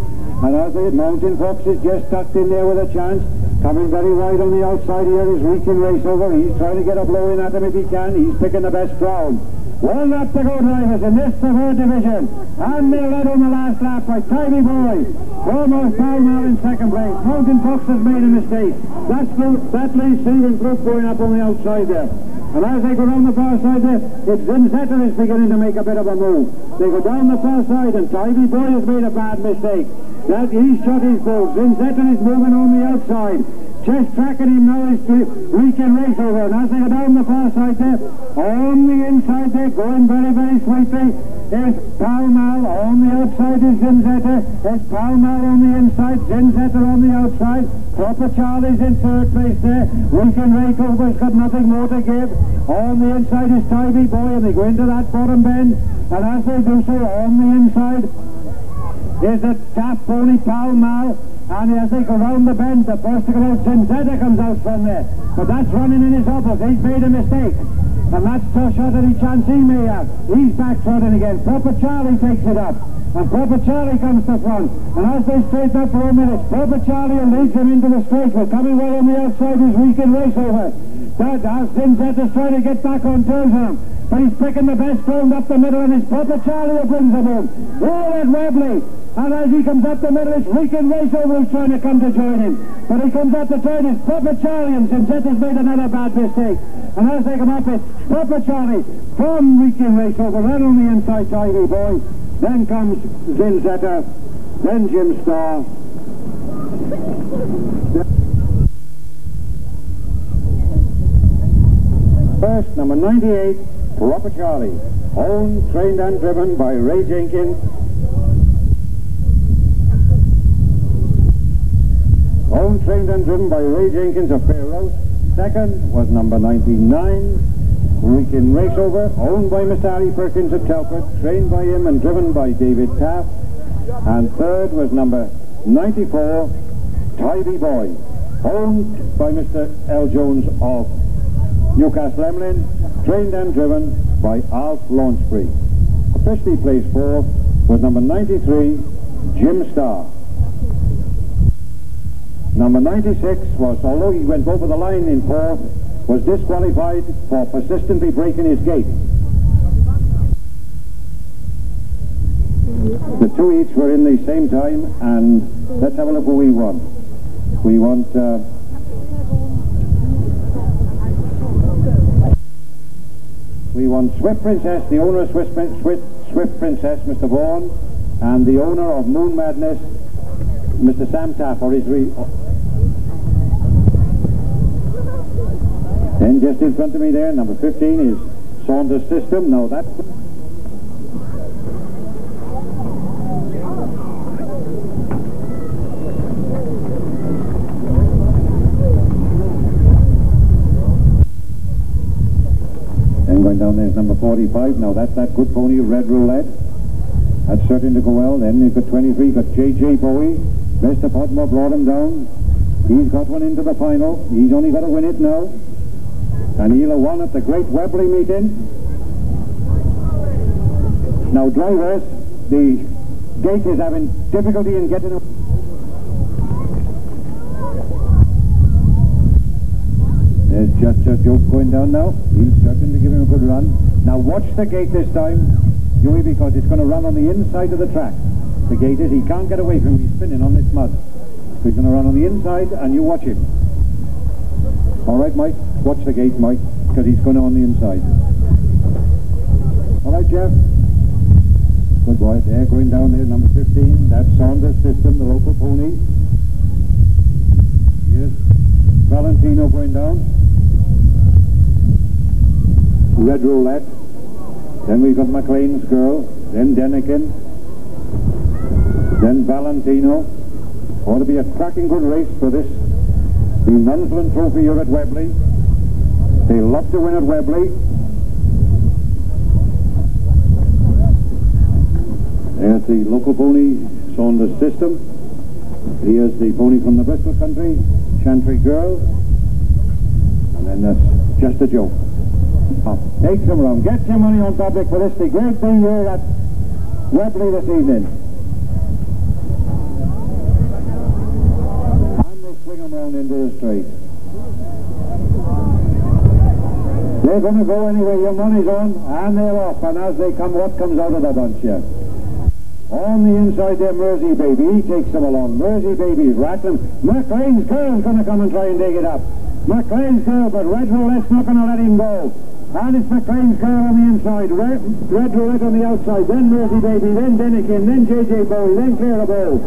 And as the Mountain Fox is just tucked in there with a chance. Coming very wide on the outside here is Weekend Race Over. He's trying to get a blow in at him if he can. He's picking the best ground. Well, lap to go, drivers, in this third division. And they're led on the last lap by Tidy Boy. Foremost Pall Mall in second place. Mountain Fox has made a mistake. That leaves Stephen Group going up on the outside there. And as they go down the far side there, it's Zinzetta is beginning to make a bit of a move. They go down the far side, and Tidy Boy has made a bad mistake. That he's shot his goal. Zinzetta is moving on the outside. Just tracking him now is Weekend Race Over, and as they go down the far side there, on the inside there, going very, very sweetly, is Pall Mall. On the outside is Zinzetta. There's Pall Mall on the inside, Zinzetta on the outside. Proper Charlie's in third place there. Weekend Race Over's got nothing more to give. On the inside is Tidy Boy, and they go into that bottom bend, and as they do so, on the inside is the daft pony Pall Mall. And as they go round the bend, the first to go out, Zinzetta comes out from there. But that's running in his uppers. He's made a mistake. And that's a shot at any chance he may have. He's back trotting again. Proper Charlie takes it up. And Proper Charlie comes to front. And as they straighten up for a minute, Proper Charlie leads them into the straight. But coming well on the outside is Weekend Race Over. That as Zinzetta's trying to get back on terms with him. But he's picking the best ground up the middle, and it's Proper Charlie who brings them home. Oh, at Weobley. And as he comes up the middle, it's Weekend Race Over who's trying to come to join him. But he comes up the turn, it's Proper Charlie, and Zinzetta's made another bad mistake. And as they come up, it's Proper Charlie from Weekend Race Over. Then on the inside, Tidy Boy. Then comes Zinzetta. Then Jim Starr. First, number 98, Proper Charlie. Owned, trained and driven by Ray Jenkins. Owned, trained and driven by Ray Jenkins of Fair Road. Second was number 99, Weekend Race Over, owned by Mr. Harry Perkins of Telford, trained by him and driven by David Taft. And third was number 94, Tidy Boy, owned by Mr. L. Jones of Newcastle Emlyn, trained and driven by Alf Launchbury. Officially placed fourth was number 93, Jim Starr. Number 96 was, although he went over the line in fourth, was disqualified for persistently breaking his gate. The two each were in the same time, and let's have a look who we want. We want Swift Princess, the owner of Swift Princess, Mr. Vaughan, and the owner of Moon Madness, Mr. Sam Taff, or his Then just in front of me there, number 15 is Saunders System. Now that... Then going down down there is number 45. Now that's that good pony, Red Roulette. That's certain to go well. Then you've got 23, got J.J. Bowie. Vesta Podmore brought him down. He's got one into the final. He's only got to win it now. And he'll have won at the great Weobley meeting. Now drivers, the gate is having difficulty in getting him. There's just a joke going down now. He's certain to give him a good run. Now watch the gate this time, Huey, because it's going to run on the inside of the track. The gate is, he can't get away from him. He's spinning on this mud. So he's going to run on the inside, and you watch him. All right, Mike? Watch the gate, Mike, because he's going on the inside. All right, Jeff? Good boy. They're going down there, number 15. That's Saunders System, the local pony. Here's Valentino going down. Red Roulette. Then we've got McLean's Girl. Then Denikin. Then Valentino. Ought to be a cracking good race for this. The Nunsland Trophy here at Weobley. They love to win at Weobley. There's the local pony, Saunders System. Here's the pony from the Bristol country, Chantry Girl. And then that's Just a Joke. Take some rum. Get your money on public for this. The great thing here at Weobley this evening. And they swing them round into the straight. They're going to go anyway. Your money's on, and they're off. And as they come, what comes out of the bunch here? On the inside there, Mersey Baby. He takes them along. Mersey Baby's rattling. McLean's Girl's going to come and try and dig it up. McLean's Girl, but Red Roulette's not going to let him go. And it's McLean's Girl on the inside. Red Roulette on the outside. Then Mersey Baby. Then Denikin. Then J.J. Bowie. Then Clear a Bowl.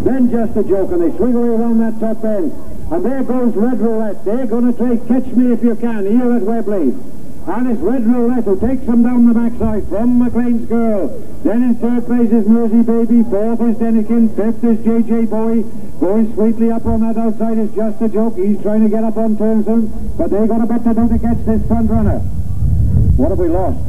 Then Just a Joke. And they swing away around that top end. And there goes Red Roulette. They're going to take Catch Me If You Can here at Weobley. And it's Red Roulette who takes them down the backside from McLean's Girl. Then in third place is Mersey Baby. Fourth is Denikin. Fifth is J.J. Bowie. Going sweetly up on that outside is Just a Joke. He's trying to get up on Turnstone, but they've got a bit to do to catch this front runner. What have we lost?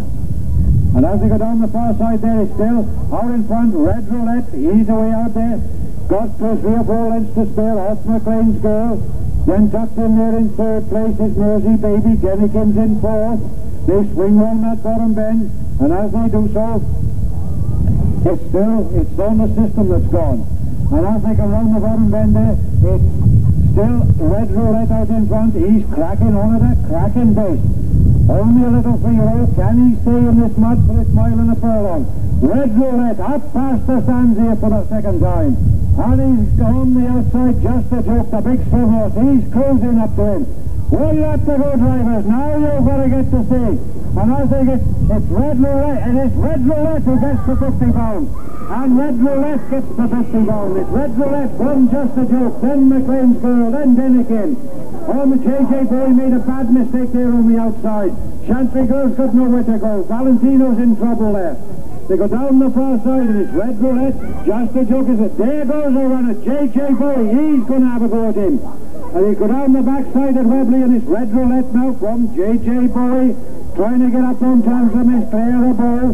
And as they go down the far side there, it's still out in front. Red Roulette. He's away out there. Got 3 or 4 lengths to spare off McLean's Girl. Then tucked in there in third place is Mersey Baby. Denikin's in fourth. They swing round that bottom bend, and as they do so, it's on the system that's gone. And as they come round the bottom bend there, it's still Red Roulette out in front. He's cracking on at a cracking pace. Only a little 3-year-old. Can he stay in this mud for this mile and a furlong? Red Roulette up past the stands here for the second time. And he's on the outside, Just a Joke, the big strong horse. He's cruising up to him. Well, you have to go, drivers. Now you've got to get to see. And as they get, it's Red Roulette. It is Red Roulette who gets the 50 pounds. And Red Roulette gets the 50 pounds. It's Red Roulette from Just a Joke, then McLean's Girl, then Denikin. Oh, the J.J. Bowie made a bad mistake there on the outside. Chantry Girl's got nowhere to go. Valentino's in trouble there. They go down the far side, and it's Red Roulette. Just a Joke is it. There goes the runner, J.J. Bowie. He's going to have a go at him. And he go down the backside at Weobley, and it's Red Roulette now from J.J. Bowie, trying to get up on terms from his Clear a Bowl.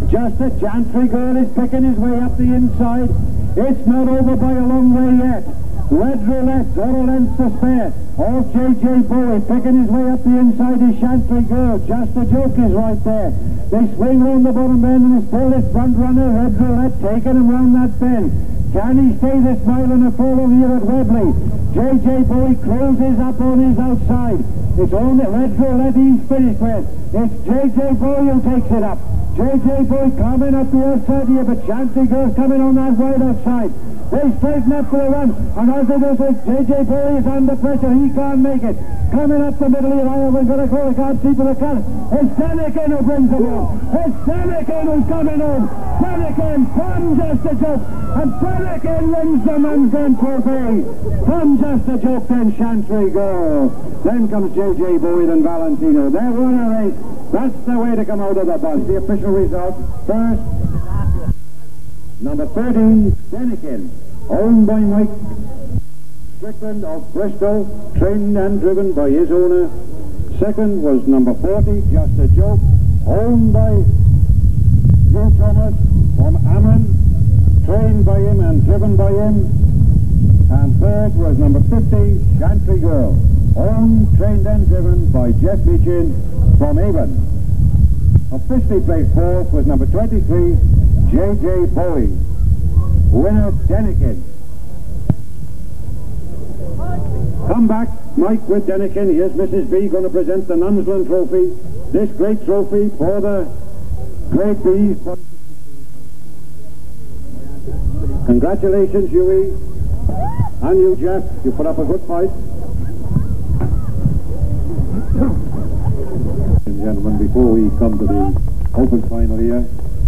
Just a Chantry Girl is picking his way up the inside. It's not over by a long way yet. Red Roulette, total lengths to spare. Off J.J. Bowie, picking his way up the inside is Chantry Girl. Just a Joke is right there. They swing round the bottom bend, and it's still this front runner, Red Roulette, taking him round that bend. Can he stay this mile and a furlong here at Weobley? J.J. Bowie closes up on his outside. It's only Red Roulette he's finished with. It's J.J. Bowie who takes it up. J.J. Bowie coming up the outside here, but Chantry Girl's coming on that wide outside. They straighten up for the run, and as they do so, J.J. Bowie is under pressure. He can't make it. Coming up the middle here, Ireland's going to call. I can't see for the cut. It's Denikin who brings them on. It's Denikin who's coming on. Denikin from Just a Joke, and Denikin wins the man's end trophy. From Just a Joke, then Chantry Girl. Then comes J.J. Bowie, then Valentino. They're won a race. That's the way to come out of the bus. The official result first. Number 13, Denikin, owned by Mike Strickland of Bristol, trained and driven by his owner, Second was number 40, Just a Joke, owned by Joe Thomas from Ammon, trained by him and driven by him. And third was number 50, Chantry Girl, owned, trained and driven by Jeff Meechin from Avon. Officially placed fourth was number 23, J.J. Bowie. Winner, Denikin. Come back, Mike, with Denikin. Here's Mrs. B going to present the Nunsland Trophy. This great trophy for the Great Bees. Congratulations, Huey. And you, Jeff. You put up a good fight. Ladies and gentlemen, before we come to the open final here,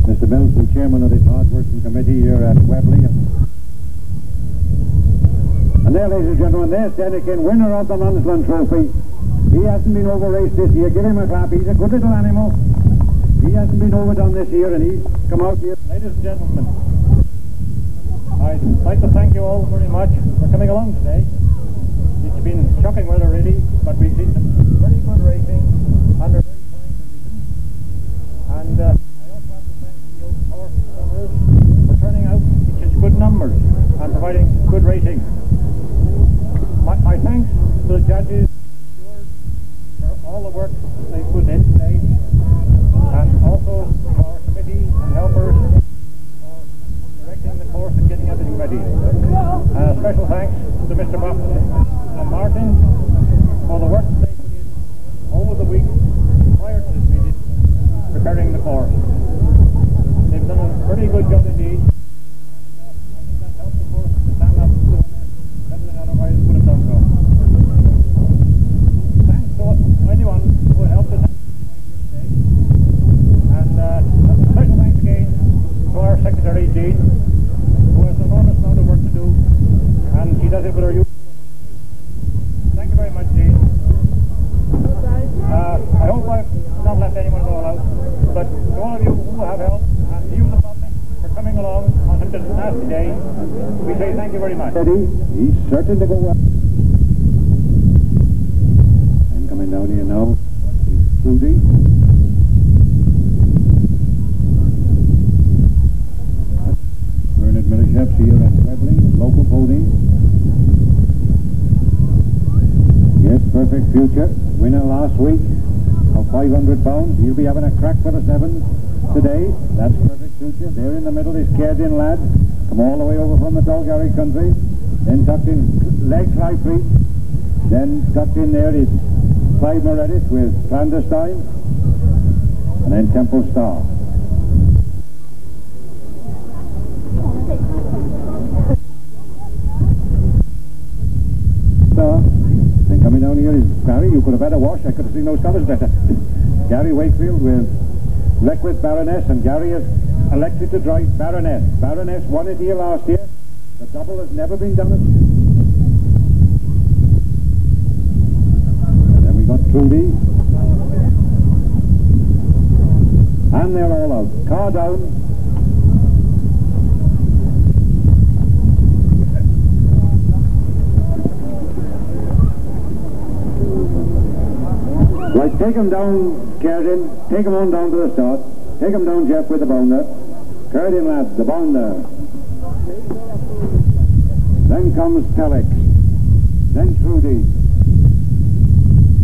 Mr. Milton, chairman of this hard-working committee here at Weobley. And there, ladies and gentlemen, there's Denikin, winner of the Nunsland Trophy. He hasn't been over-raced this year. Give him a clap. He's a good little animal. He hasn't been overdone this year, and he's come out here. Ladies and gentlemen, I'd like to thank you all very much for coming along today. It's been shocking weather, really, but we've seen some very good racing under very fine conditions. And I also have to thank the old horse owners for turning out in such good numbers and providing good racing. My thanks to the judges for all the work they've put in today, and also to our committee and helpers for directing the course and getting everything ready. Special thanks to Mr. Buff and Martin for the work they put in over the week prior to this meeting, preparing the course. They've done a pretty good job indeed. I think that helped the course to stand up to the winner better than otherwise would have done so. Thanks to anyone who helped us today. And special thanks again to our Secretary, Jean, who has an enormous amount of work to do, and she does it with her youth. Thank you very much, Jean. I hope I've not left anyone go out, but to all of you who have helped, and to you, the public, for coming along on such a nasty day, we say thank you very much. Eddie, he's certain to go well. And coming down here now is Trudy. Bernard Millishaps here at Weobley, local pony. Yes, Perfect Future, winner last week of £500. He'll be having a crack for the sevens today. That's Perfect Future. There in the middle is Cared-In Lad. Come all the way over from the Dolgary country. Then tucked in Legs High Priest. Then tucked in there is Clyde Meredith with Clandestine. And then Temple Star. Then coming down here is Gary. You could have had a wash. I could have seen those colours better. Gary Wakefield with Leckwith Baroness, and Gary has elected to drive Baroness. Baroness won it here last year. The double has never been done. And then we got Trudy. And they're all out. Car down. Right, take him down, Cared-In. Take him on down to the start. Take him down, Jeff, with the bounder. Cared-In, lads, the bounder. Then comes Telex. Then Trudy.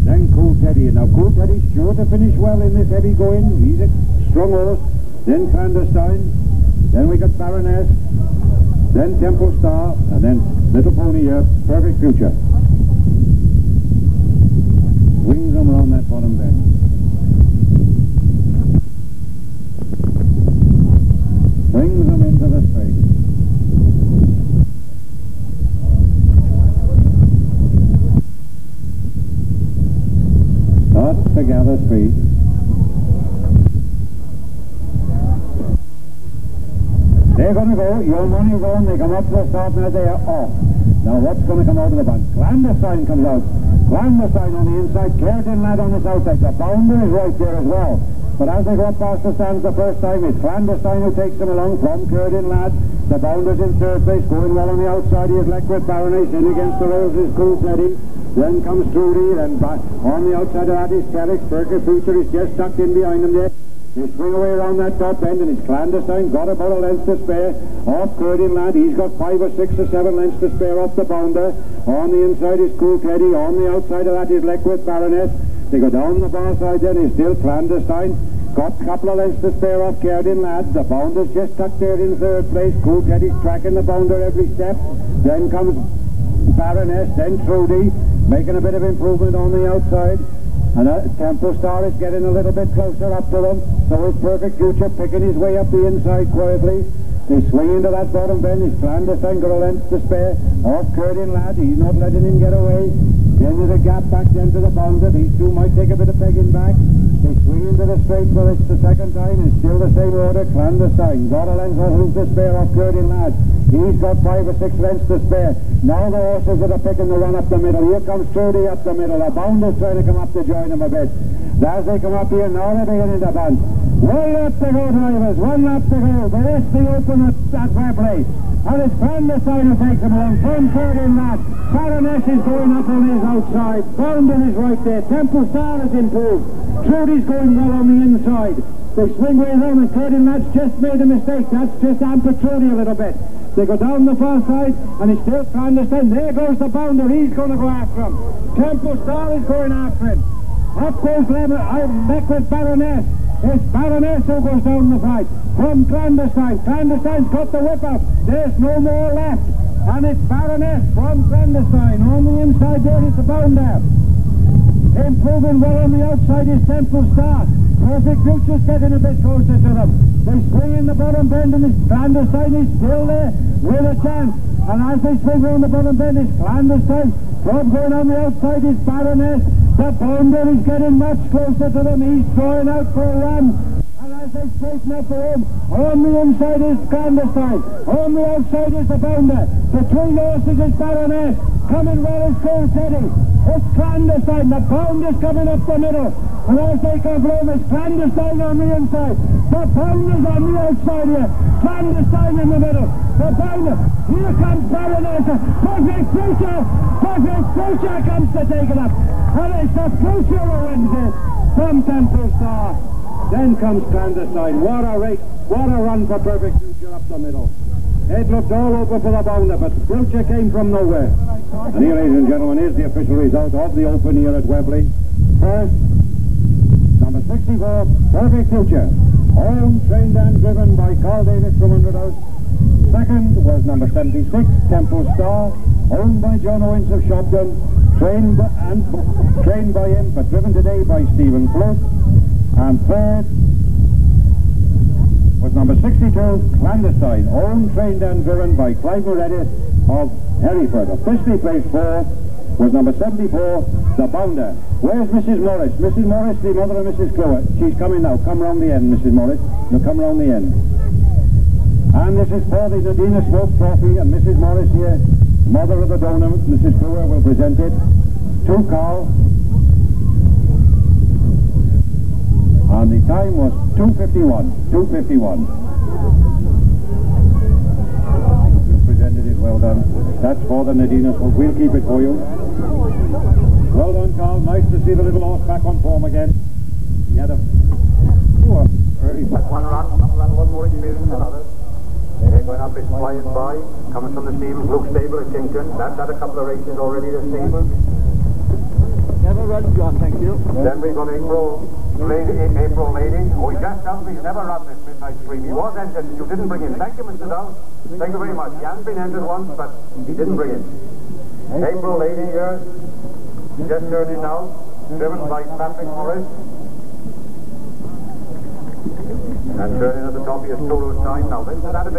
Then Cool Teddy. Now, Cool Teddy's sure to finish well in this heavy going. He's a strong horse. Then Clandestine. Then we got Baroness. Then Temple Star. And then Little Pony here, Perfect Future. Wings them around that bottom bend. Brings them into the straight. Starts to gather speed. They're going to go. Your money going. They come up to the start now. They are off. Now what's going to come out of the bunch? Clandestine comes out. Clandestine on the inside, Cared-In Lad on this outside. The bounder is right there as well. But as they go up past the stands the first time, it's Clandestine who takes them along from Cared-In Lad. The bounder's in third place, going well on the outside. He is Leckwith Baroness in against the Roses, Cool Teddy. Then comes Trudy, then back on the outside of that is Kelly's. Herefordshire is just tucked in behind him there. They swing away around that top end, and it's Clandestine, got about a length to spare. Off Curtin Lad, he's got 5 or 6 or 7 lengths to spare off the bounder. On the inside is Cool Teddy, on the outside of that is Leckworth Baroness. They go down the far side then, is still Clandestine. Got a couple of lengths to spare off Curtin Lad. The bounder's just tucked there in 3rd place. Cool Teddy's tracking the bounder every step. Then comes Baroness, then Trudy, making a bit of improvement on the outside. And Temple Star is getting a little bit closer up to them. So is Perfect Future picking his way up the inside quietly. They swing into that bottom bend. His Clandestine got a length to spare. Off Curtin Lad, he's not letting him get away. Then there's a gap back then to the bounder. These two might take a bit of pegging back. They swing into the straight for it's the second time. It's still the same order. Clandestine got a length or two to spare off Curtin Lad. He's got 5 or 6 lengths to spare. Now the horses that are picking the run up the middle. Here comes Trudy up the middle. The bounder's trying to come up to join him a bit. As they come up here, now they're beginning to band. 1 lap to go, drivers. 1 lap to go. The rest they open at Weobley. And it's Clandestine who takes them along. From Curtin Lad. Baroness is going up on his outside. Bounder is right there. Temple Star has improved. Trudy's going well on the inside. They swing way around and Curtin Lad's just made a mistake. That's just hampered Trudy a little bit. They go down the far side and it's still Clandestine. There goes the bounder. He's going to go after him. Temple Star is going after him. Up goes Leckworth Baroness. It's Baroness who goes down the side. From Clandestine. Clandestine's got the whip up. There's no more left. And it's Baroness from Clandestine. On the inside there is the bounder. Improving well on the outside is Temple Star. Perfect Future's getting a bit closer to them. They swing in the bottom bend and Clandestine is still there with a chance. And as they swing around the bottom bend is Clandestine. From going on the outside is Baroness. The bounder is getting much closer to them. He's throwing out for a run. And as they straighten up for him, on the inside is Clandestine. On the outside is the bounder. Between horses is Baroness. Coming well is Cool Teddy. It's Clandestine. The bounder's coming up the middle. And as they come home, it's Clandestine on the inside. The bounder's on the outside here. Clandestine in the middle. The bounder. Here comes Baroness. Perfect Future. Perfect Future comes to take it up. And it's the Future who wins it from Temple Star. Then comes Clandestine. What a race. What a run for Perfect Future up the middle. It looked all over for the bounder, but Future came from nowhere. And here, ladies and gentlemen, is the official result of the Open here at Weobley. First, number 64, Perfect Future. Owned, trained and driven by Carl Davis from Underhouse. Second was number 76, Temple Star. Owned by John Owens of Shopton. Trained by him, but driven today by Stephen Flood. And third was number 62, Clandestine, owned, trained and driven by Clive Moretti of Hereford. Officially placed fourth was number 74, the Bounder. Where's Mrs. Morris? Mrs. Morris, the mother of Mrs. Clower. She's coming now. Come round the end, Mrs. Morris. No, come round the end. And this is for the Nadina Smoke Trophy, and Mrs. Morris here, mother of the donor, Mrs. Clower, will present it to Carl. And the time was 2:51. 2:51. You presented it well done. That's for the Nadina Smoke. We'll keep it for you. Well done, Carl. Nice to see the little horse back on form again. He had a poor early... One more experience than others. They're going up, it's flying by, coming from the Stevens Luke stable at Kingston. That's had a couple of races already, the stable. Never run, John, thank you. Then we've got April Lady. Oh, he just tells me he's never run this Midnight Stream. He was entered, you didn't bring him. Thank you, Mr. Dow. Thank you very much. He hasn't been entered once, but he didn't bring him. April Lady here, just turning now, driven by Patrick Morris. And turning at the top, he has Tolo's time now. Then,